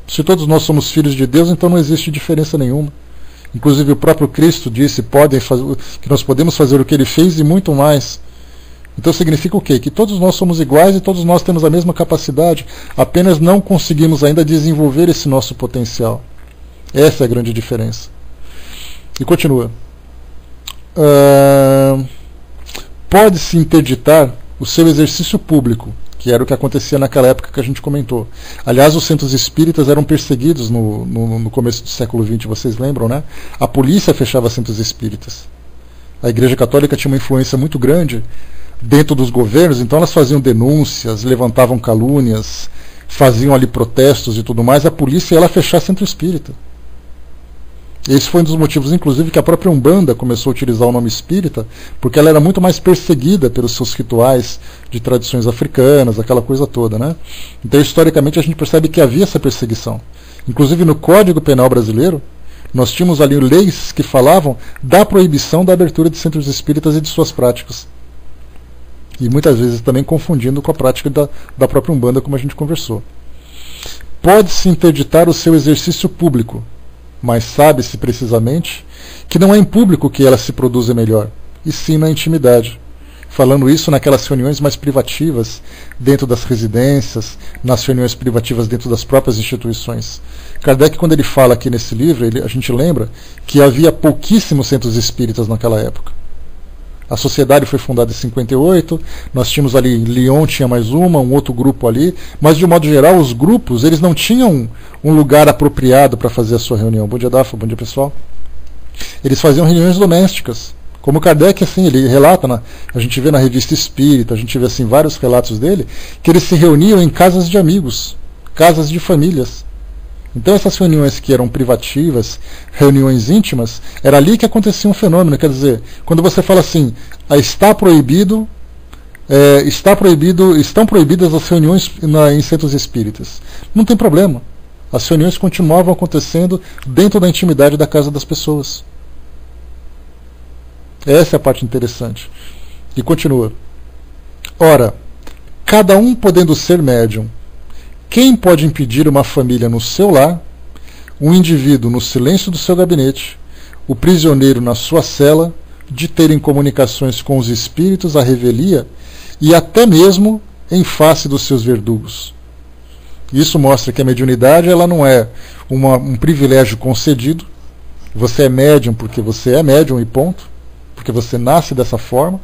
Se todos nós somos filhos de Deus, então não existe diferença nenhuma. Inclusive o próprio Cristo disse que nós podemos fazer o que ele fez e muito mais. Então significa o quê? Que todos nós somos iguais e todos nós temos a mesma capacidade, apenas não conseguimos ainda desenvolver esse nosso potencial. Essa é a grande diferença. E continua. Pode-se interditar o seu exercício público, que era o que acontecia naquela época que a gente comentou. Aliás, os centros espíritas eram perseguidos no começo do século XX, vocês lembram, né? A polícia fechava centros espíritas. A Igreja Católica tinha uma influência muito grande dentro dos governos, então elas faziam denúncias, levantavam calúnias, faziam ali protestos e tudo mais. A polícia ia lá fechar centro espírita. Esse foi um dos motivos, inclusive, que a própria Umbanda começou a utilizar o nome espírita, porque ela era muito mais perseguida pelos seus rituais de tradições africanas, aquela coisa toda, né? Então, historicamente, a gente percebe que havia essa perseguição. Inclusive, no Código Penal brasileiro, nós tínhamos ali leis que falavam da proibição da abertura de centros espíritas e de suas práticas. E muitas vezes também confundindo com a prática da própria Umbanda, como a gente conversou. Pode-se interditar o seu exercício público, mas sabe-se precisamente que não é em público que ela se produz melhor, e sim na intimidade. Falando isso naquelas reuniões mais privativas, dentro das residências, nas reuniões privativas dentro das próprias instituições. Kardec, quando ele fala aqui nesse livro, a gente lembra que havia pouquíssimos centros espíritas naquela época. A sociedade foi fundada em 58, nós tínhamos ali, Lyon tinha mais um outro grupo ali, mas de um modo geral os grupos, eles não tinham um lugar apropriado para fazer a sua reunião. Bom dia, Dafa, bom dia pessoal. Eles faziam reuniões domésticas, como Kardec, assim, ele relata, a gente vê na revista Espírita, a gente vê assim, vários relatos dele, que eles se reuniam em casas de amigos, casas de famílias. Então essas reuniões que eram privativas, reuniões íntimas, era ali que acontecia um fenômeno. Quer dizer, quando você fala assim, estão proibidas as reuniões em centros espíritas. Não tem problema. As reuniões continuavam acontecendo dentro da intimidade da casa das pessoas. Essa é a parte interessante. E continua. Ora, cada um podendo ser médium, quem pode impedir uma família no seu lar, um indivíduo no silêncio do seu gabinete, o prisioneiro na sua cela, de terem comunicações com os espíritos à revelia e até mesmo em face dos seus verdugos? Isso mostra que a mediunidade ela não é um privilégio concedido. Você é médium porque você é médium e ponto, porque você nasce dessa forma.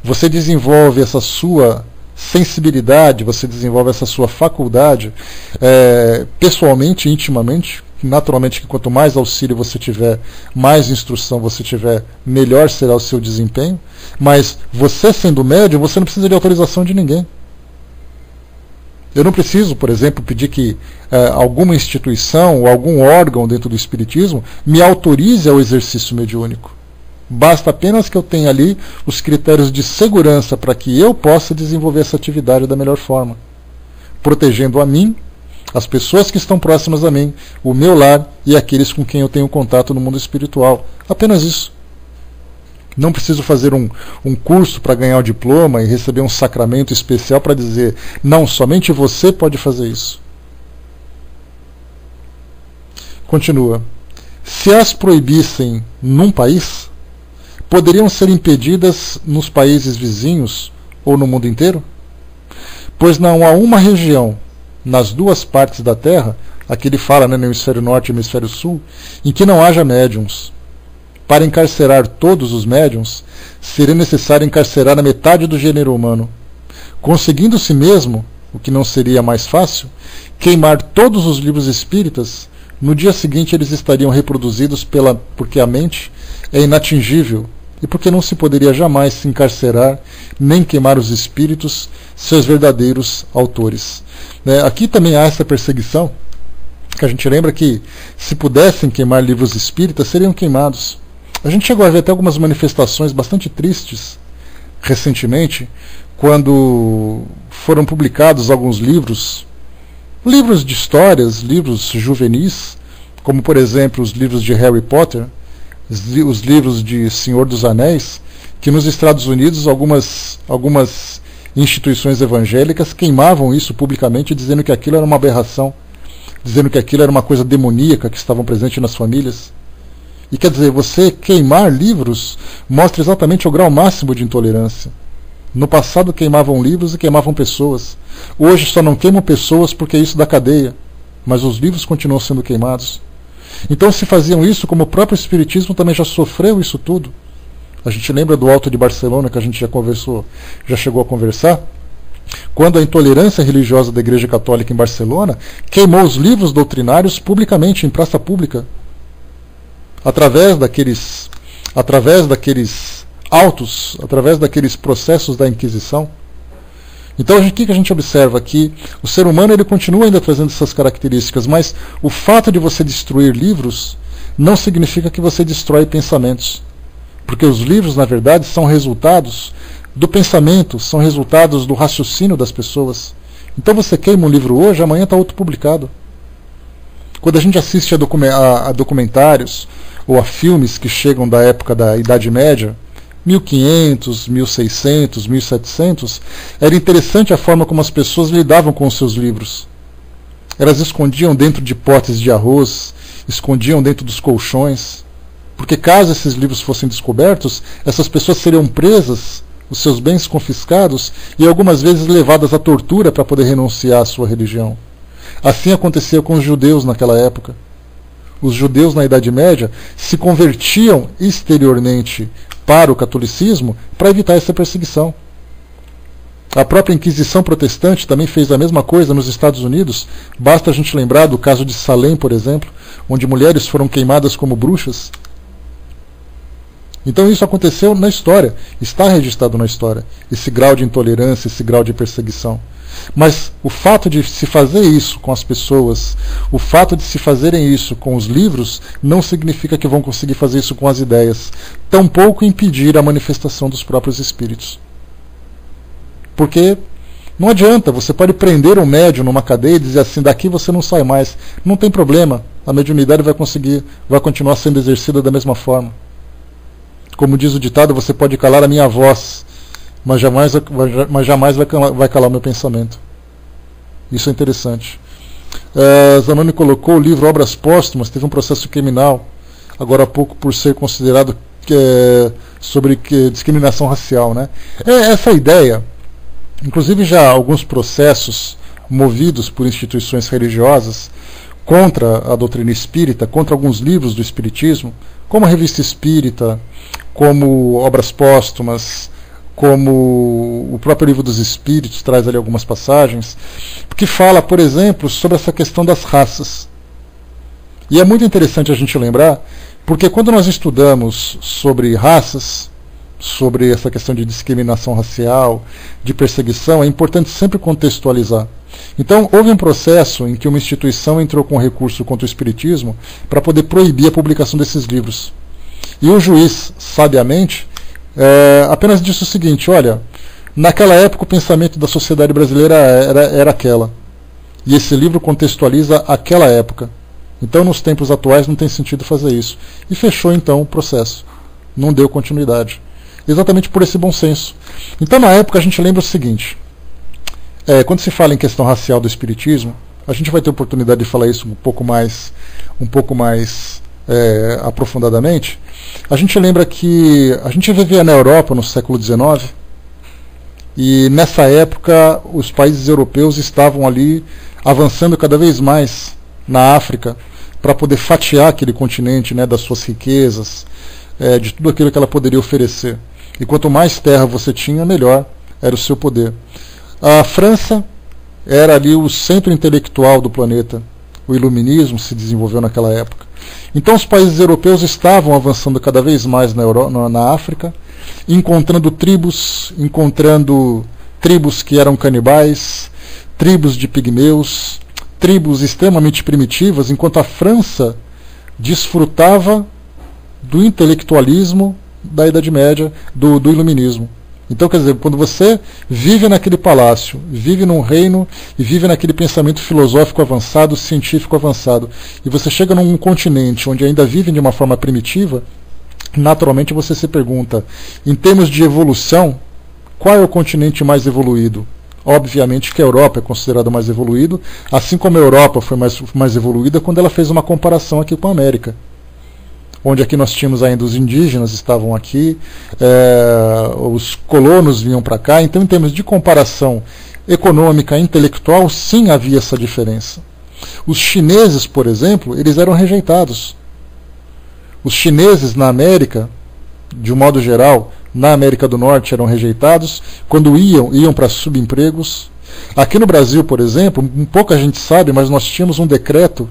Você desenvolve essa sua sensibilidade, você desenvolve essa sua faculdade pessoalmente, intimamente. Naturalmente que quanto mais auxílio você tiver, mais instrução você tiver, melhor será o seu desempenho. Mas você sendo médium, você não precisa de autorização de ninguém. Eu não preciso, por exemplo, pedir que alguma instituição ou algum órgão dentro do espiritismo me autorize ao exercício mediúnico. Basta apenas que eu tenha ali os critérios de segurança para que eu possa desenvolver essa atividade da melhor forma, protegendo a mim, as pessoas que estão próximas a mim, o meu lar e aqueles com quem eu tenho contato no mundo espiritual. Apenas isso. Não preciso fazer um curso para ganhar o diploma e receber um sacramento especial para dizer, não, somente você pode fazer isso. Continua. Se as proibissem num país, poderiam ser impedidas nos países vizinhos ou no mundo inteiro? Pois não há uma região nas duas partes da Terra, aqui ele fala, né, no hemisfério norte e hemisfério sul, em que não haja médiuns. Para encarcerar todos os médiuns, seria necessário encarcerar a metade do gênero humano, conseguindo-se mesmo, o que não seria mais fácil, queimar todos os livros espíritas. No dia seguinte eles estariam reproduzidos porque a mente é inatingível e porque não se poderia jamais se encarcerar nem queimar os espíritos, seus verdadeiros autores. Aqui também há essa perseguição, que a gente lembra que se pudessem queimar livros espíritas, seriam queimados. A gente chegou a ver até algumas manifestações bastante tristes recentemente, quando foram publicados alguns livros de histórias, livros juvenis, como por exemplo os livros de Harry Potter, os livros de Senhor dos Anéis, que nos Estados Unidos algumas instituições evangélicas queimavam isso publicamente, dizendo que aquilo era uma aberração, dizendo que aquilo era uma coisa demoníaca que estavam presente nas famílias. E quer dizer, você queimar livros mostra exatamente o grau máximo de intolerância. No passado queimavam livros e queimavam pessoas. Hoje só não queimam pessoas porque isso dá cadeia, mas os livros continuam sendo queimados. Então, se faziam isso, como o próprio Espiritismo também já sofreu isso tudo. A gente lembra do Alto de Barcelona, que a gente já chegou a conversar, quando a intolerância religiosa da Igreja Católica em Barcelona queimou os livros doutrinários publicamente, em praça pública, através daqueles autos, através daqueles processos da Inquisição. Então, o que a gente observa aqui? O ser humano ele continua ainda trazendo essas características, mas o fato de você destruir livros não significa que você destrói pensamentos. Porque os livros, na verdade, são resultados do pensamento, são resultados do raciocínio das pessoas. Então você queima um livro hoje, amanhã está outro publicado. Quando a gente assiste a documentários ou a filmes que chegam da época da Idade Média, 1500, 1600, 1700, era interessante a forma como as pessoas lidavam com os seus livros. Elas escondiam dentro de potes de arroz, escondiam dentro dos colchões, porque caso esses livros fossem descobertos, essas pessoas seriam presas, os seus bens confiscados e algumas vezes levadas à tortura para poder renunciar à sua religião. Assim acontecia com os judeus naquela época. Os judeus na Idade Média se convertiam exteriormente para o catolicismo para evitar essa perseguição. A própria Inquisição protestante também fez a mesma coisa nos Estados Unidos. Basta a gente lembrar do caso de Salem, por exemplo, onde mulheres foram queimadas como bruxas. Então isso aconteceu na história, está registrado na história, esse grau de intolerância, esse grau de perseguição. Mas o fato de se fazer isso com as pessoas, o fato de se fazerem isso com os livros, não significa que vão conseguir fazer isso com as ideias, tampouco impedir a manifestação dos próprios espíritos. Porque não adianta, você pode prender um médium numa cadeia e dizer assim, daqui você não sai mais. Não tem problema, a mediunidade vai continuar sendo exercida da mesma forma. Como diz o ditado, você pode calar a minha voz, mas jamais vai calar o meu pensamento. Isso é interessante. Zanoni colocou o livro Obras Póstumas, teve um processo criminal, agora há pouco, por ser considerado sobre discriminação racial. Né? Essa ideia, inclusive já alguns processos movidos por instituições religiosas contra a doutrina espírita, contra alguns livros do espiritismo, como a Revista Espírita, como Obras Póstumas, como o próprio Livro dos Espíritos traz ali algumas passagens, que fala, por exemplo, sobre essa questão das raças. E é muito interessante a gente lembrar, porque quando nós estudamos sobre raças, sobre essa questão de discriminação racial, de perseguição, é importante sempre contextualizar. Então, houve um processo em que uma instituição entrou com recurso contra o espiritismo para poder proibir a publicação desses livros. E o juiz, sabiamente, apenas disse o seguinte: olha, naquela época o pensamento da sociedade brasileira era aquela. E esse livro contextualiza aquela época. Então, nos tempos atuais, não tem sentido fazer isso. E fechou, então, o processo. Não deu continuidade. Exatamente por esse bom senso. Então, na época, a gente lembra o seguinte. Quando se fala em questão racial do espiritismo, a gente vai ter oportunidade de falar isso um pouco mais aprofundadamente. A gente lembra que a gente vivia na Europa no século XIX, e nessa época os países europeus estavam ali avançando cada vez mais na África para poder fatiar aquele continente, né, das suas riquezas, de tudo aquilo que ela poderia oferecer. E quanto mais terra você tinha, melhor era o seu poder. A França era ali o centro intelectual do planeta. O iluminismo se desenvolveu naquela época. Então os países europeus estavam avançando cada vez mais na África, encontrando tribos que eram canibais, tribos de pigmeus, tribos extremamente primitivas, enquanto a França desfrutava do intelectualismo da Idade Média, do iluminismo. Então, quer dizer, quando você vive naquele palácio, vive num reino e vive naquele pensamento filosófico avançado, científico avançado, e você chega num continente onde ainda vivem de uma forma primitiva, naturalmente você se pergunta, em termos de evolução, qual é o continente mais evoluído? Obviamente que a Europa é considerada mais evoluído, assim como a Europa foi mais evoluída quando ela fez uma comparação aqui com a América. Onde aqui nós tínhamos ainda os indígenas estavam aqui, os colonos vinham para cá. Então, em termos de comparação econômica, intelectual, sim havia essa diferença. Os chineses, por exemplo, eles eram rejeitados. Os chineses na América, de um modo geral, na América do Norte eram rejeitados. Quando iam para subempregos. Aqui no Brasil, por exemplo, pouca gente sabe, mas nós tínhamos um decreto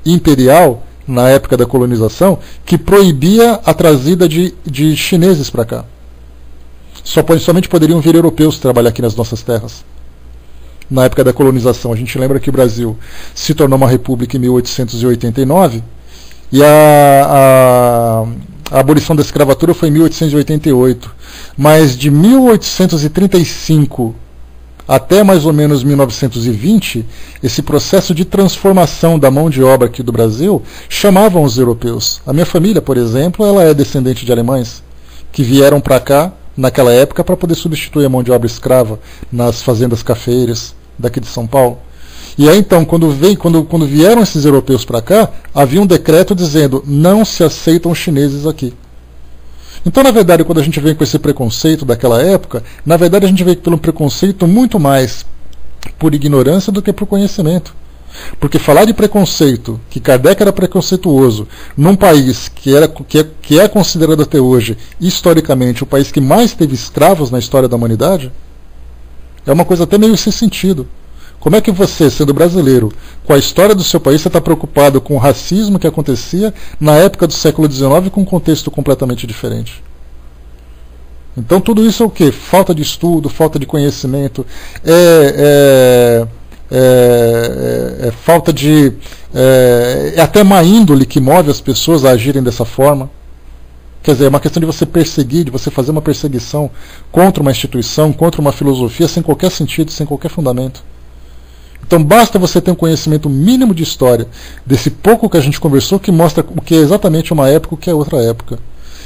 imperial na época da colonização, que proibia a trazida de chineses para cá. Somente poderiam vir europeus trabalhar aqui nas nossas terras. Na época da colonização, a gente lembra que o Brasil se tornou uma república em 1889 e a abolição da escravatura foi em 1888. Mas de 1835 até mais ou menos 1920, esse processo de transformação da mão de obra aqui do Brasil chamavam os europeus. A minha família, por exemplo, ela é descendente de alemães que vieram para cá naquela época para poder substituir a mão de obra escrava nas fazendas cafeeiras daqui de São Paulo. E aí então, quando vieram esses europeus para cá, havia um decreto dizendo: não se aceitam chineses aqui. Então, na verdade, quando a gente vem com esse preconceito daquela época, na verdade a gente vem pelo preconceito muito mais por ignorância do que por conhecimento. Porque falar de preconceito, que Kardec era preconceituoso, num país que é considerado até hoje, historicamente, o país que mais teve escravos na história da humanidade, é uma coisa até meio sem sentido. Como é que você, sendo brasileiro, com a história do seu país, você está preocupado com o racismo que acontecia na época do século XIX com um contexto completamente diferente? Então tudo isso é o quê? Falta de estudo, falta de conhecimento, falta de... é até má índole que move as pessoas a agirem dessa forma. Quer dizer, é uma questão de você perseguir, de você fazer uma perseguição contra uma instituição, contra uma filosofia, sem qualquer sentido, sem qualquer fundamento. Então basta você ter um conhecimento mínimo de história, desse pouco que a gente conversou, que mostra o que é exatamente uma época e o que é outra época.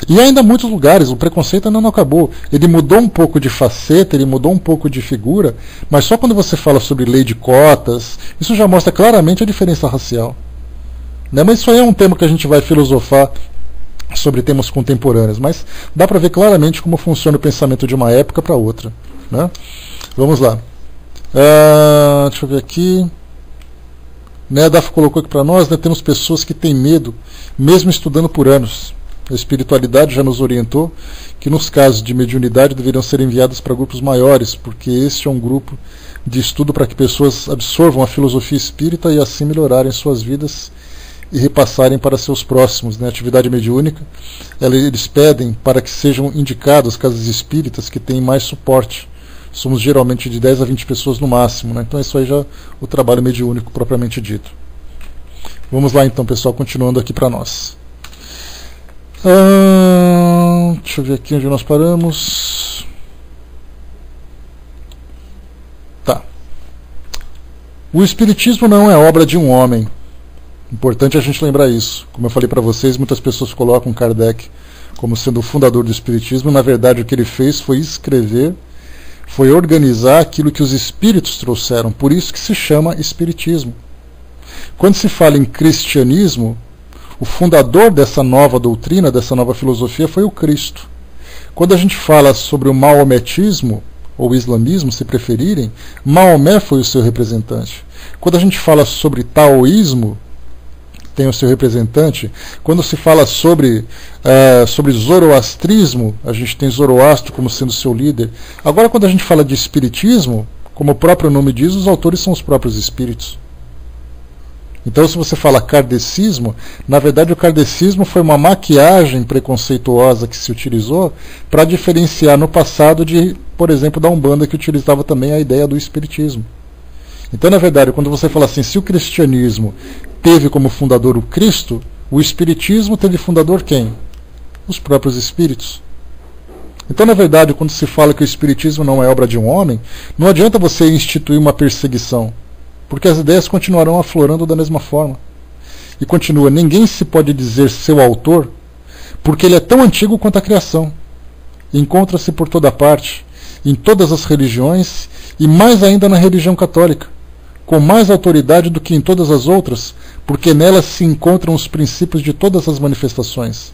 E ainda em muitos lugares o preconceito ainda não acabou. Ele mudou um pouco de faceta, ele mudou um pouco de figura, mas só quando você fala sobre lei de cotas, isso já mostra claramente a diferença racial. Né? Mas isso aí é um tema que a gente vai filosofar sobre temas contemporâneos, mas dá para ver claramente como funciona o pensamento de uma época para outra. Né? Vamos lá. Deixa eu ver aqui. A Daf colocou aqui para nós, né, temos pessoas que têm medo, mesmo estudando por anos. A espiritualidade já nos orientou que nos casos de mediunidade deveriam ser enviadas para grupos maiores, porque este é um grupo de estudo para que pessoas absorvam a filosofia espírita e assim melhorarem suas vidas e repassarem para seus próximos. Né? A atividade mediúnica, eles pedem para que sejam indicadas casas espíritas que têm mais suporte. Somos geralmente de 10 a 20 pessoas no máximo, né? Então isso aí já é o trabalho mediúnico propriamente dito. Vamos lá então, pessoal, continuando aqui para nós. Deixa eu ver aqui onde nós paramos. Tá. O Espiritismo não é obra de um homem. Importante a gente lembrar isso. Como eu falei para vocês, muitas pessoas colocam Kardec como sendo o fundador do Espiritismo. Na verdade, o que ele fez foi escrever, foi organizar aquilo que os espíritos trouxeram. Por isso que se chama Espiritismo. Quando se fala em cristianismo, o fundador dessa nova doutrina, dessa nova filosofia, foi o Cristo. Quando a gente fala sobre o maometismo, ou islamismo, se preferirem, Maomé foi o seu representante. Quando a gente fala sobre taoísmo, tem o seu representante. Quando se fala sobre zoroastrismo, a gente tem Zoroastro como sendo seu líder. Agora, quando a gente fala de espiritismo, como o próprio nome diz, os autores são os próprios espíritos. Então, se você fala kardecismo, na verdade o kardecismo foi uma maquiagem preconceituosa que se utilizou para diferenciar no passado de, por exemplo, da Umbanda, que utilizava também a ideia do espiritismo. Então, na verdade, quando você fala assim, se o cristianismo teve como fundador o Cristo, o espiritismo teve fundador quem? Os próprios espíritos. Então, na verdade, quando se fala que o espiritismo não é obra de um homem, não adianta você instituir uma perseguição, porque as ideias continuarão aflorando da mesma forma. E continua, ninguém se pode dizer seu autor, porque ele é tão antigo quanto a criação. Encontra-se por toda parte, em todas as religiões, e mais ainda na religião católica, com mais autoridade do que em todas as outras, porque nelas se encontram os princípios de todas as manifestações,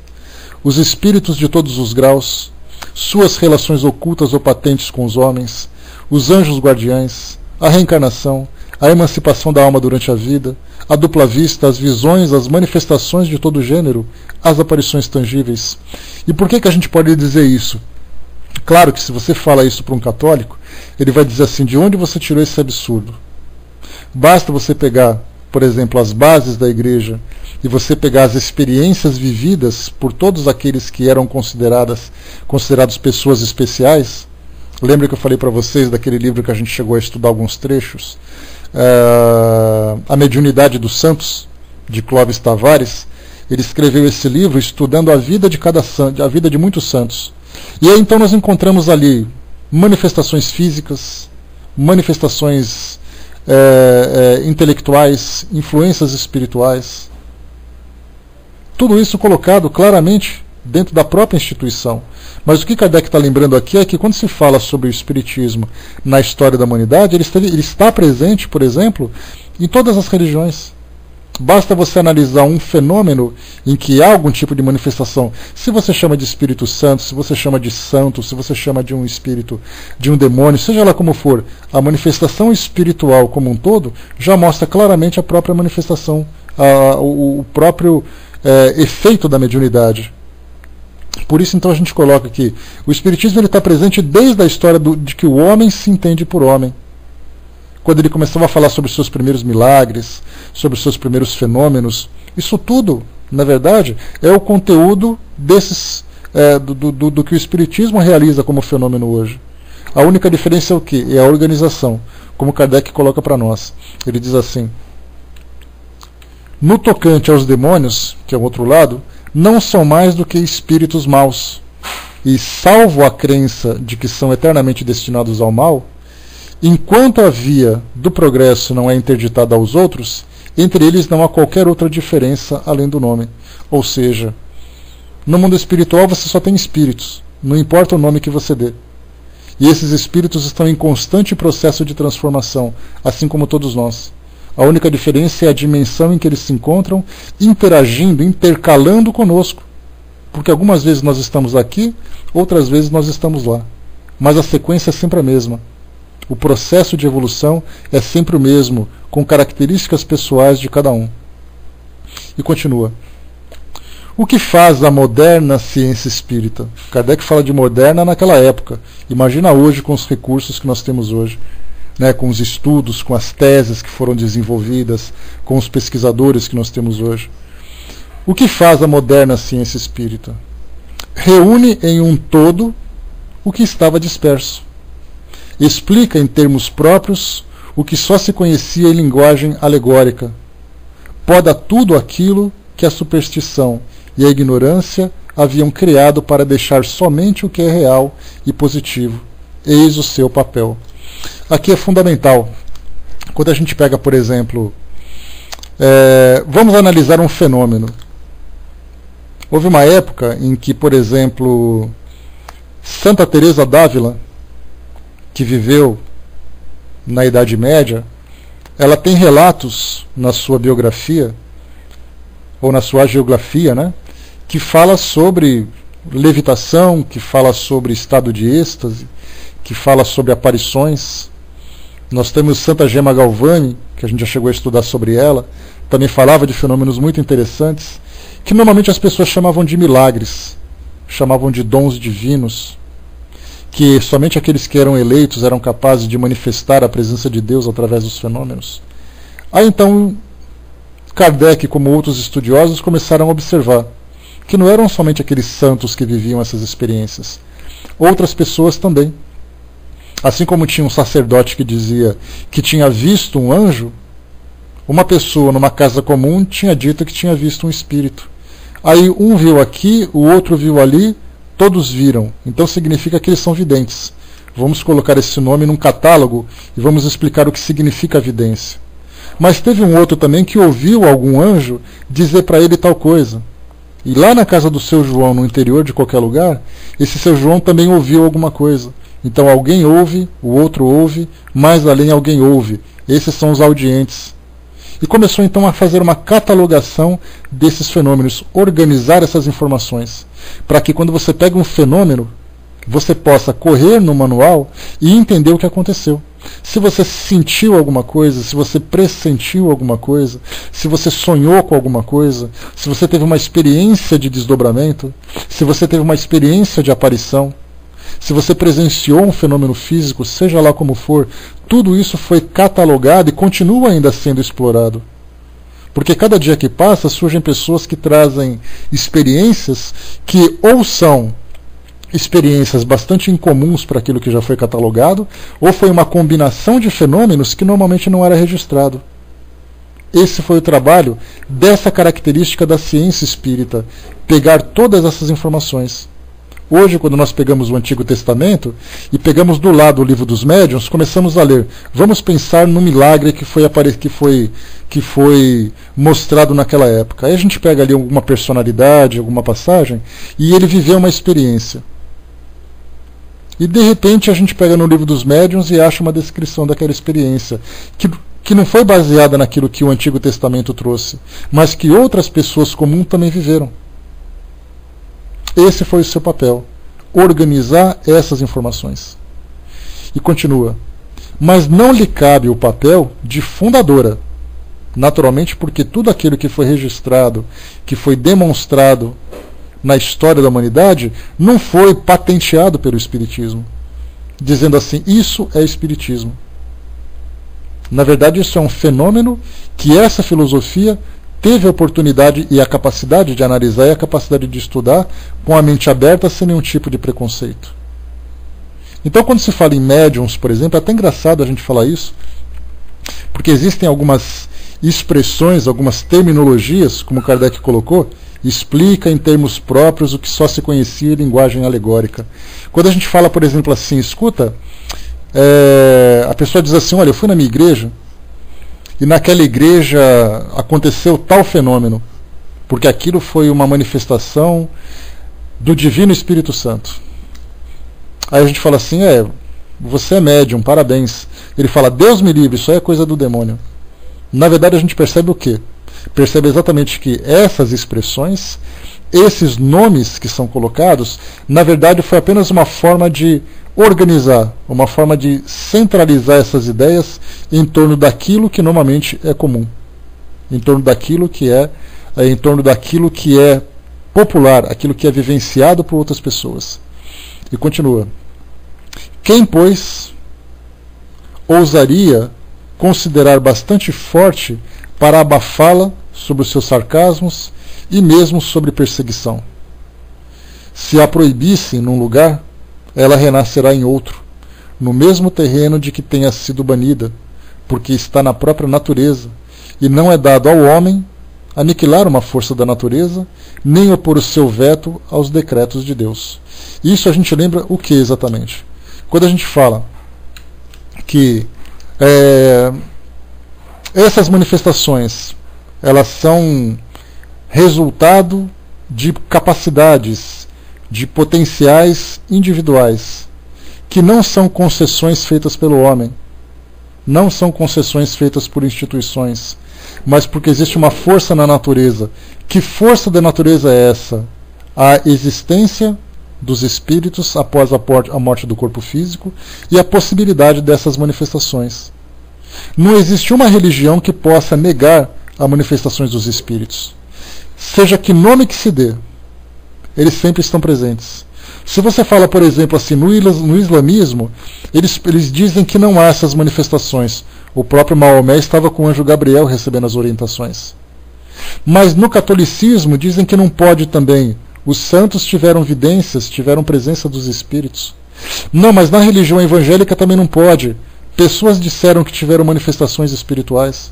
os espíritos de todos os graus, suas relações ocultas ou patentes com os homens, os anjos guardiães, a reencarnação, a emancipação da alma durante a vida, a dupla vista, as visões, as manifestações de todo gênero, as aparições tangíveis. E por que a gente pode dizer isso? Claro que se você fala isso para um católico, ele vai dizer assim, de onde você tirou esse absurdo? Basta você pegar, por exemplo, as bases da igreja e você pegar as experiências vividas por todos aqueles que eram considerados pessoas especiais. Lembra que eu falei para vocês daquele livro que a gente chegou a estudar alguns trechos? A Mediunidade dos Santos, de Clóvis Tavares. Ele escreveu esse livro estudando a vida de cada santo, a vida de muitos santos. E aí então nós encontramos ali manifestações físicas, manifestações intelectuais, influências espirituais. Tudo isso colocado claramente dentro da própria instituição. Mas o que Kardec está lembrando aqui é que quando se fala sobre o espiritismo na história da humanidade, ele está presente, por exemplo, em todas as religiões. Basta você analisar um fenômeno em que há algum tipo de manifestação. Se você chama de Espírito Santo, se você chama de santo, se você chama de um espírito, de um demônio, seja lá como for, a manifestação espiritual como um todo já mostra claramente a própria manifestação, o próprio efeito da mediunidade. Por isso, então, a gente coloca aqui, o Espiritismo está presente desde a história de que o homem se entende por homem. Quando ele começava a falar sobre os seus primeiros milagres, sobre os seus primeiros fenômenos, isso tudo, na verdade, é o conteúdo desses, do que o Espiritismo realiza como fenômeno hoje. A única diferença é o quê? É a organização, como Kardec coloca para nós. Ele diz assim, no tocante aos demônios, que é o outro lado, não são mais do que espíritos maus, e salvo a crença de que são eternamente destinados ao mal, enquanto a via do progresso não é interditada aos outros, entre eles não há qualquer outra diferença além do nome. Ou seja, no mundo espiritual você só tem espíritos, não importa o nome que você dê. E esses espíritos estão em constante processo de transformação, assim como todos nós. A única diferença é a dimensão em que eles se encontram, interagindo, intercalando conosco. Porque algumas vezes nós estamos aqui, outras vezes nós estamos lá. Mas a sequência é sempre a mesma. O processo de evolução é sempre o mesmo, com características pessoais de cada um. E continua. O que faz a moderna ciência espírita? Kardec fala de moderna naquela época. Imagina hoje com os recursos que nós temos hoje. Com os estudos, com as teses que foram desenvolvidas, com os pesquisadores que nós temos hoje. O que faz a moderna ciência espírita? Reúne em um todo o que estava disperso. Explica em termos próprios o que só se conhecia em linguagem alegórica. Poda tudo aquilo que a superstição e a ignorância haviam criado para deixar somente o que é real e positivo. Eis o seu papel. Aqui é fundamental. Quando a gente pega, por exemplo, vamos analisar um fenômeno. Houve uma época em que, por exemplo, Santa Teresa d'Ávila, que viveu na Idade Média, ela tem relatos na sua biografia, ou na sua geografia, né, que fala sobre levitação, que fala sobre estado de êxtase, que fala sobre aparições. Nós temos Santa Gema Galvani, que a gente já chegou a estudar sobre ela, também falava de fenômenos muito interessantes, que normalmente as pessoas chamavam de milagres, chamavam de dons divinos, que somente aqueles que eram eleitos eram capazes de manifestar a presença de Deus através dos fenômenos. Aí então Kardec, como outros estudiosos, começaram a observar que não eram somente aqueles santos que viviam essas experiências, outras pessoas também. Assim como tinha um sacerdote que dizia que tinha visto um anjo, uma pessoa numa casa comum tinha dito que tinha visto um espírito. Aí um viu aqui, o outro viu ali, todos viram. Então significa que eles são videntes. Vamos colocar esse nome num catálogo e vamos explicar o que significa a vidência. Mas teve um outro também que ouviu algum anjo dizer para ele tal coisa. E lá na casa do seu João, no interior de qualquer lugar, esse seu João também ouviu alguma coisa. Então alguém ouve, o outro ouve, mais além alguém ouve. Esses são os audientes. E começou então a fazer uma catalogação desses fenômenos, organizar essas informações, para que quando você pega um fenômeno, você possa correr no manual e entender o que aconteceu. Se você sentiu alguma coisa, se você pressentiu alguma coisa, se você sonhou com alguma coisa, se você teve uma experiência de desdobramento, se você teve uma experiência de aparição, se você presenciou um fenômeno físico, seja lá como for, tudo isso foi catalogado e continua ainda sendo explorado. Porque cada dia que passa surgem pessoas que trazem experiências que ou são experiências bastante incomuns para aquilo que já foi catalogado, ou foi uma combinação de fenômenos que normalmente não era registrado. Esse foi o trabalho dessa característica da ciência espírita, pegar todas essas informações. Hoje, quando nós pegamos o Antigo Testamento e pegamos do lado o Livro dos Médiuns, começamos a ler. Vamos pensar no milagre que foi mostrado naquela época. Aí a gente pega ali alguma personalidade, alguma passagem, e ele viveu uma experiência. E de repente a gente pega no Livro dos Médiuns e acha uma descrição daquela experiência, que não foi baseada naquilo que o Antigo Testamento trouxe, mas que outras pessoas comuns também viveram. Esse foi o seu papel, organizar essas informações. E continua. Mas não lhe cabe o papel de fundadora. Naturalmente, porque tudo aquilo que foi registrado, que foi demonstrado na história da humanidade, não foi patenteado pelo Espiritismo, dizendo assim, isso é Espiritismo. Na verdade, isso é um fenômeno que essa filosofia teve a oportunidade e a capacidade de analisar e a capacidade de estudar com a mente aberta, sem nenhum tipo de preconceito. Então, quando se fala em médiums, por exemplo, é até engraçado a gente falar isso, porque existem algumas expressões, algumas terminologias, como Kardec colocou, explica em termos próprios o que só se conhecia em linguagem alegórica. Quando a gente fala, por exemplo, assim, escuta, a pessoa diz assim, olha, eu fui na minha igreja, e naquela igreja aconteceu tal fenômeno, porque aquilo foi uma manifestação do Divino Espírito Santo. Aí a gente fala assim, você é médium, parabéns. Ele fala, Deus me livre, isso aí é coisa do demônio. Na verdade a gente percebe o quê? Percebe exatamente que essas expressões, esses nomes que são colocados, na verdade foi apenas uma forma de organizar, uma forma de centralizar essas ideias em torno daquilo que normalmente é comum, em torno daquilo que é popular, aquilo que é vivenciado por outras pessoas. E continua. Quem, pois, ousaria considerar bastante forte para abafá-la sobre os seus sarcasmos e mesmo sobre perseguição? Se a proibissem num lugar, ela renascerá em outro, no mesmo terreno de que tenha sido banida, porque está na própria natureza, e não é dado ao homem aniquilar uma força da natureza, nem opor o seu veto aos decretos de Deus. Isso a gente lembra o que exatamente? Quando a gente fala que essas manifestações, elas são resultado de capacidades, de potenciais individuais, que não são concessões feitas pelo homem, não são concessões feitas por instituições, mas porque existe uma força na natureza. Que força da natureza é essa? A existência dos espíritos após a morte do corpo físico e a possibilidade dessas manifestações. Não existe uma religião que possa negar as manifestações dos espíritos. Seja que nome que se dê, eles sempre estão presentes. Se você fala, por exemplo, assim, no islamismo, eles dizem que não há essas manifestações. O próprio Maomé estava com o anjo Gabriel recebendo as orientações. Mas no catolicismo dizem que não pode também. Os santos tiveram vidências, tiveram presença dos espíritos. Não, mas na religião evangélica também não pode. Pessoas disseram que tiveram manifestações espirituais.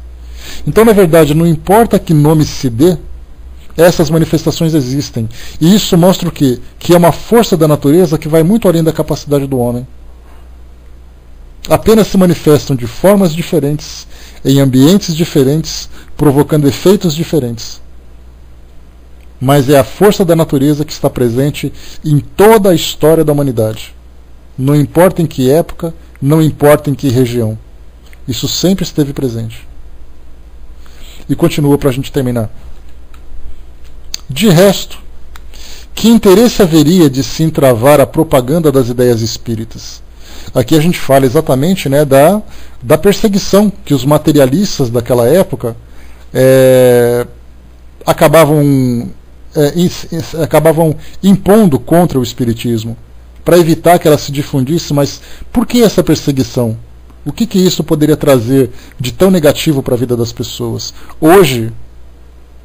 Então, na verdade, não importa que nome se dê, essas manifestações existem. E isso mostra o quê? Que é uma força da natureza que vai muito além da capacidade do homem. Apenas se manifestam de formas diferentes, em ambientes diferentes, provocando efeitos diferentes. Mas é a força da natureza que está presente em toda a história da humanidade. Não importa em que época, não importa em que região. Isso sempre esteve presente. E continua para a gente terminar. De resto, que interesse haveria de se entravar a propaganda das ideias espíritas? Aqui a gente fala exatamente, né, da perseguição que os materialistas daquela época acabavam impondo contra o espiritismo, para evitar que ela se difundisse. Mas por que essa perseguição? O que isso poderia trazer de tão negativo para a vida das pessoas? Hoje,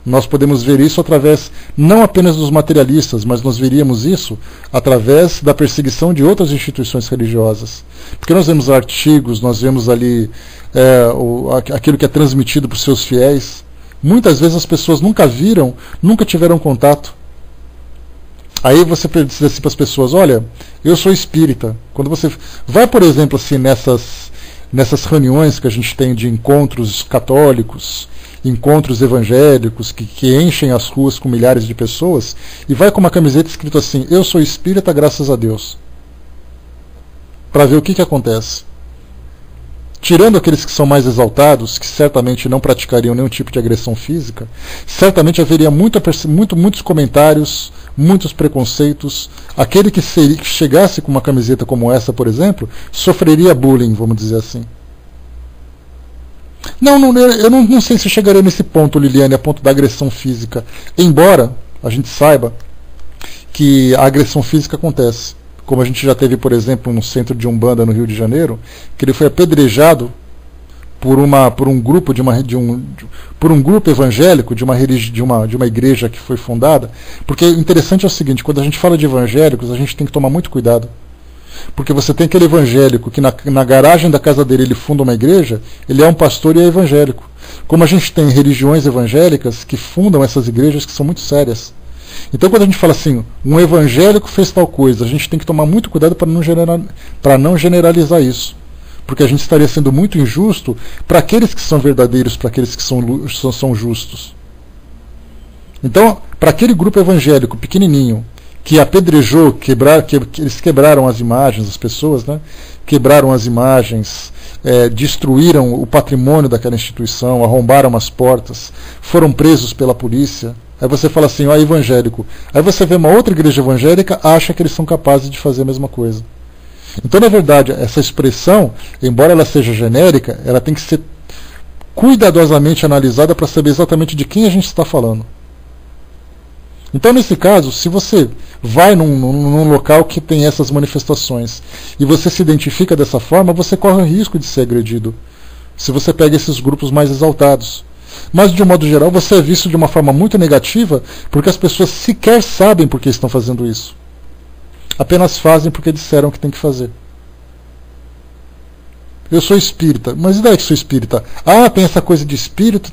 nós podemos ver isso através não apenas dos materialistas, mas nós veríamos isso através da perseguição de outras instituições religiosas. Porque nós vemos artigos, nós vemos ali aquilo que é transmitido por seus fiéis. Muitas vezes as pessoas nunca viram, nunca tiveram contato. Aí você diz assim para as pessoas: olha, eu sou espírita. Quando você vai, por exemplo, assim, nessas reuniões que a gente tem de encontros católicos, encontros evangélicos que enchem as ruas com milhares de pessoas, e vai com uma camiseta escrito assim: eu sou espírita, graças a Deus, para ver o que acontece. Tirando aqueles que são mais exaltados, que certamente não praticariam nenhum tipo de agressão física, certamente haveria muitos comentários, muitos preconceitos. Aquele que chegasse com uma camiseta como essa, por exemplo, sofreria bullying, vamos dizer assim. Eu não sei se chegaria nesse ponto, Liliane, a ponto da agressão física. Embora a gente saiba que a agressão física acontece. Como a gente já teve, por exemplo, no centro de Umbanda no Rio de Janeiro, que ele foi apedrejado por um grupo por um grupo evangélico de uma igreja que foi fundada. Porque o interessante é o seguinte: quando a gente fala de evangélicos, a gente tem que tomar muito cuidado. Porque você tem aquele evangélico que na garagem da casa dele ele funda uma igreja, ele é um pastor e é evangélico. Como a gente tem religiões evangélicas que fundam essas igrejas que são muito sérias. Então, quando a gente fala assim, um evangélico fez tal coisa, a gente tem que tomar muito cuidado para não generalizar isso. Porque a gente estaria sendo muito injusto para aqueles que são verdadeiros, para aqueles que são justos. Então, para aquele grupo evangélico pequenininho, que apedrejou, eles quebraram as imagens, as pessoas, né? Quebraram as imagens, destruíram o patrimônio daquela instituição, arrombaram as portas, foram presos pela polícia. Aí você fala assim: ó, evangélico. Aí você vê uma outra igreja evangélica, acha que eles são capazes de fazer a mesma coisa. Então, na verdade, essa expressão, embora ela seja genérica, ela tem que ser cuidadosamente analisada para saber exatamente de quem a gente está falando. Então, nesse caso, se você vai num local que tem essas manifestações e você se identifica dessa forma, você corre o risco de ser agredido, se você pega esses grupos mais exaltados. Mas, de um modo geral, você é visto de uma forma muito negativa, porque as pessoas sequer sabem por que estão fazendo isso. Apenas fazem porque disseram que tem que fazer. Eu sou espírita. Mas e daí que sou espírita? Ah, tem essa coisa de espírito?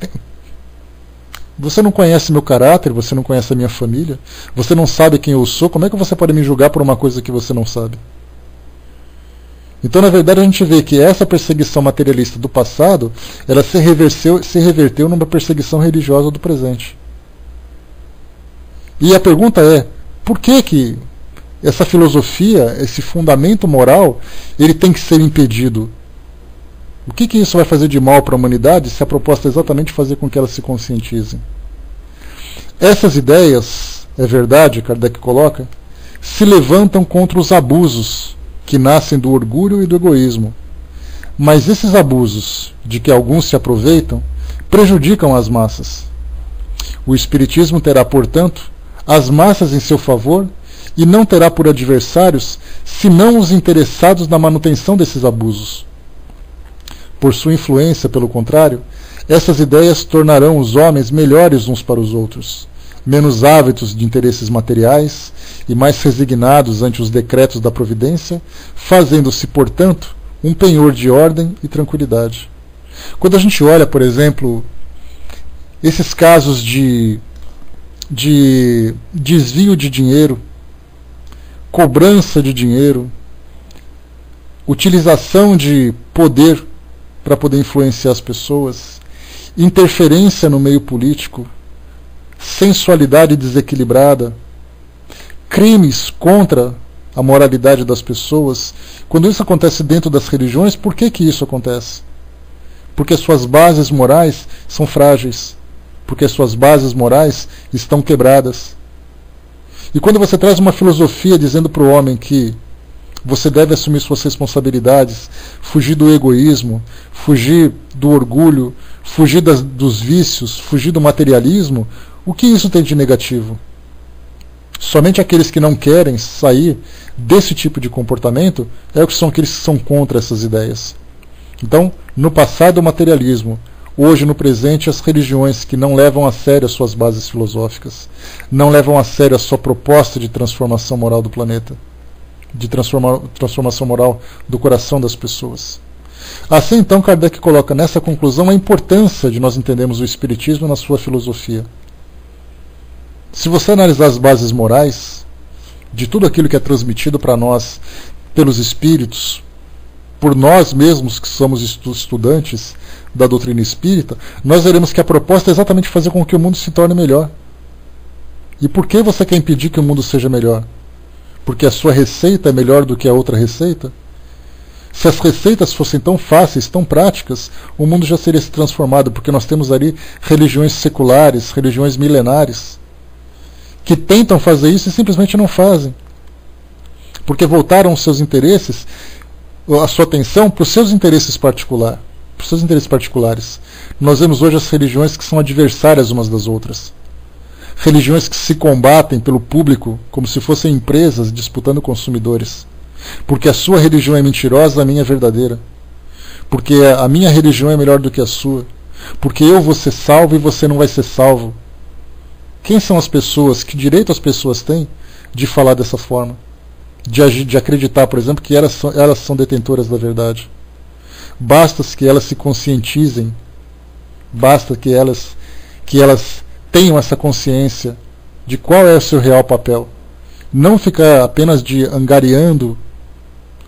Você não conhece meu caráter, você não conhece a minha família, você não sabe quem eu sou, como é que você pode me julgar por uma coisa que você não sabe? Então, na verdade, a gente vê que essa perseguição materialista do passado, ela se reverteu numa perseguição religiosa do presente. E a pergunta é, por que essa filosofia, esse fundamento moral, ele tem que ser impedido? O que isso vai fazer de mal para a humanidade se a proposta é exatamente fazer com que elas se conscientizem? Essas ideias, é verdade, Kardec coloca, se levantam contra os abusos que nascem do orgulho e do egoísmo. Mas esses abusos, de que alguns se aproveitam, prejudicam as massas. O Espiritismo terá, portanto, as massas em seu favor e não terá por adversários senão os interessados na manutenção desses abusos. Por sua influência, pelo contrário, essas ideias tornarão os homens melhores uns para os outros, menos ávidos de interesses materiais e mais resignados ante os decretos da providência, fazendo-se, portanto, um penhor de ordem e tranquilidade. Quando a gente olha, por exemplo, esses casos de desvio de dinheiro, cobrança de dinheiro, utilização de poder para poder influenciar as pessoas, interferência no meio político, sensualidade desequilibrada, crimes contra a moralidade das pessoas. Quando isso acontece dentro das religiões, por que isso acontece? Porque suas bases morais são frágeis, porque suas bases morais estão quebradas. E quando você traz uma filosofia dizendo para o homem que você deve assumir suas responsabilidades, fugir do egoísmo, fugir do orgulho, fugir dos vícios, fugir do materialismo, o que isso tem de negativo? Somente aqueles que não querem sair desse tipo de comportamento são aqueles que são contra essas ideias. Então, no passado o materialismo, hoje no presente as religiões que não levam a sério as suas bases filosóficas, não levam a sério a sua proposta de transformação moral do planeta, de transformação moral do coração das pessoas. Assim, então, Kardec coloca nessa conclusão a importância de nós entendermos o Espiritismo na sua filosofia. Se você analisar as bases morais de tudo aquilo que é transmitido para nós pelos Espíritos, por nós mesmos que somos estudantes da doutrina espírita, nós veremos que a proposta é exatamente fazer com que o mundo se torne melhor. E por que você quer impedir que o mundo seja melhor? Porque a sua receita é melhor do que a outra receita? Se as receitas fossem tão fáceis, tão práticas, o mundo já seria se transformado, porque nós temos ali religiões seculares, religiões milenares, que tentam fazer isso e simplesmente não fazem. Porque voltaram os seus interesses, a sua atenção para os seus interesses particulares. Nós vemos hoje as religiões que são adversárias umas das outras. Religiões que se combatem pelo público como se fossem empresas disputando consumidores. Porque a sua religião é mentirosa, a minha é verdadeira. Porque a minha religião é melhor do que a sua. Porque eu vou ser salvo e você não vai ser salvo. Quem são as pessoas? Que direito as pessoas têm de falar dessa forma? De acreditar, por exemplo, que elas são detentoras da verdade. Basta que elas se conscientizem. Basta que elas tenham essa consciência de qual é o seu real papel. Não ficar apenas angariando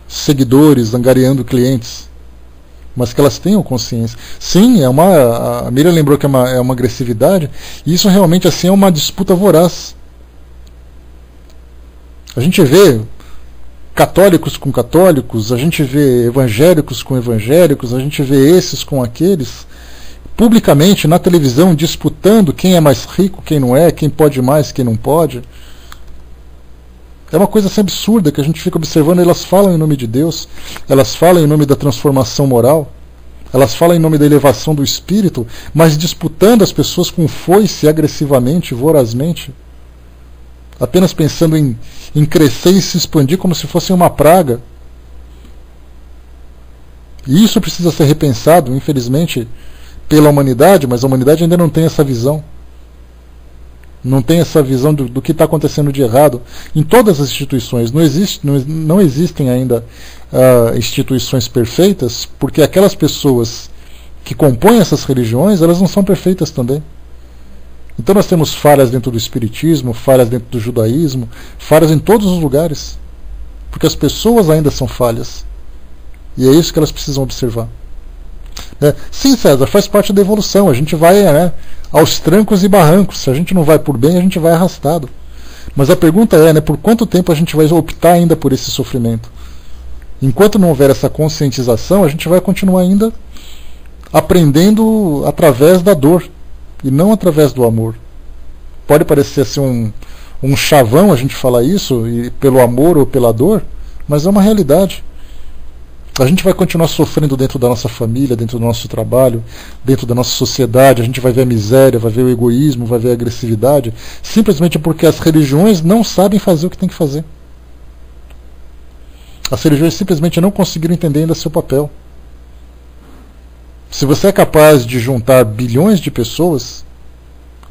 seguidores, angariando clientes, mas que elas tenham consciência. Sim, a Miriam lembrou que é uma agressividade, e isso realmente assim é uma disputa voraz. A gente vê católicos com católicos, a gente vê evangélicos com evangélicos, a gente vê esses com aqueles, publicamente na televisão, disputando quem é mais rico, quem não é, quem pode mais, quem não pode. É uma coisa assim absurda que a gente fica observando. Elas falam em nome de Deus, elas falam em nome da transformação moral, elas falam em nome da elevação do espírito, mas disputando as pessoas com foice, agressivamente, vorazmente, apenas pensando em crescer e se expandir como se fosse uma praga. E isso precisa ser repensado, infelizmente, pela humanidade, mas a humanidade ainda não tem essa visão. Não tem essa visão do que está acontecendo de errado em todas as instituições. Não existem ainda instituições perfeitas, porque aquelas pessoas que compõem essas religiões, elas não são perfeitas também. Então nós temos falhas dentro do espiritismo, falhas dentro do judaísmo, falhas em todos os lugares. Porque as pessoas ainda são falhas. E é isso que elas precisam observar. Sim, César, faz parte da evolução. A gente vai aos trancos e barrancos. Se a gente não vai por bem, a gente vai arrastado. Mas a pergunta é, por quanto tempo a gente vai optar ainda por esse sofrimento? Enquanto não houver essa conscientização, a gente vai continuar ainda aprendendo através da dor e não através do amor. Pode parecer assim um chavão a gente falar isso, e pelo amor ou pela dor, mas é uma realidade. A gente vai continuar sofrendo dentro da nossa família, dentro do nosso trabalho, dentro da nossa sociedade. A gente vai ver a miséria, vai ver o egoísmo, vai ver a agressividade, simplesmente porque as religiões não sabem fazer o que tem que fazer. As religiões simplesmente não conseguiram entender ainda seu papel. Se você é capaz de juntar bilhões de pessoas,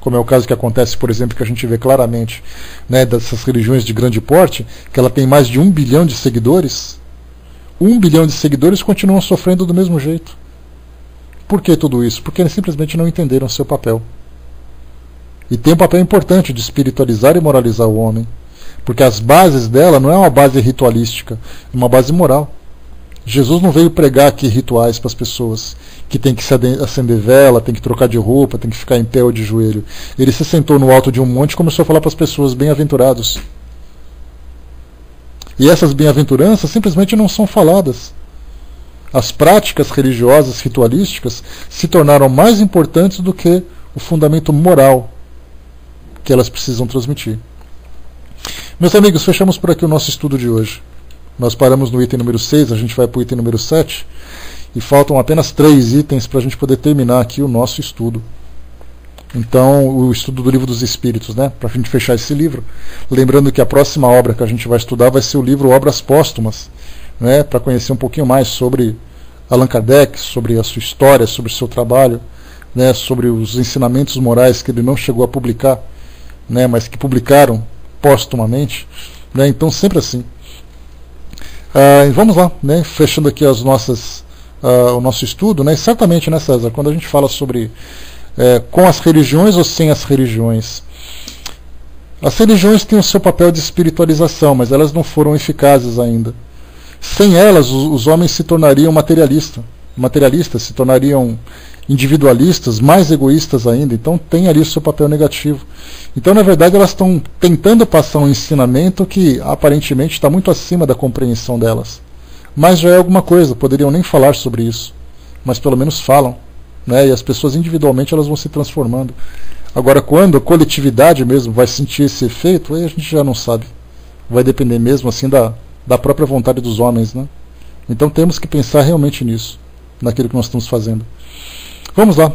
como é o caso que acontece, por exemplo, que a gente vê claramente dessas religiões de grande porte, que ela tem mais de 1 bilhão de seguidores, 1 bilhão de seguidores continuam sofrendo do mesmo jeito. Por que tudo isso? Porque eles simplesmente não entenderam seu papel. E tem um papel importante de espiritualizar e moralizar o homem. Porque as bases dela não é uma base ritualística, é uma base moral. Jesus não veio pregar aqui rituais para as pessoas, que tem que se acender vela, tem que trocar de roupa, tem que ficar em pé ou de joelho. Ele se sentou no alto de um monte e começou a falar para as pessoas: bem-aventurados. E essas bem-aventuranças simplesmente não são faladas. As práticas religiosas, ritualísticas, se tornaram mais importantes do que o fundamento moral que elas precisam transmitir. Meus amigos, fechamos por aqui o nosso estudo de hoje. Nós paramos no item número 6, a gente vai para o item número 7, e faltam apenas 3 itens para a gente poder terminar aqui o nosso estudo. Então, o estudo do Livro dos Espíritos, para a gente fechar esse livro. Lembrando que a próxima obra que a gente vai estudar vai ser o livro Obras Póstumas, para conhecer um pouquinho mais sobre Allan Kardec, sobre a sua história, sobre o seu trabalho, sobre os ensinamentos morais que ele não chegou a publicar, mas que publicaram póstumamente. Então, sempre assim. Vamos lá, fechando aqui o nosso estudo, e certamente, César, quando a gente fala sobre com as religiões ou sem as religiões, as religiões têm o seu papel de espiritualização, mas elas não foram eficazes ainda. Sem elas, os homens se tornariam materialistas, se tornariam individualistas, mais egoístas ainda. Então tem ali o seu papel negativo. Então, na verdade, elas estão tentando passar um ensinamento que aparentemente está muito acima da compreensão delas. Mas já é alguma coisa, poderiam nem falar sobre isso, mas pelo menos falam. E as pessoas individualmente elas vão se transformando. Agora, quando a coletividade mesmo vai sentir esse efeito, aí a gente já não sabe. Vai depender mesmo assim da própria vontade dos homens. Então temos que pensar realmente nisso, naquilo que nós estamos fazendo. Vamos lá.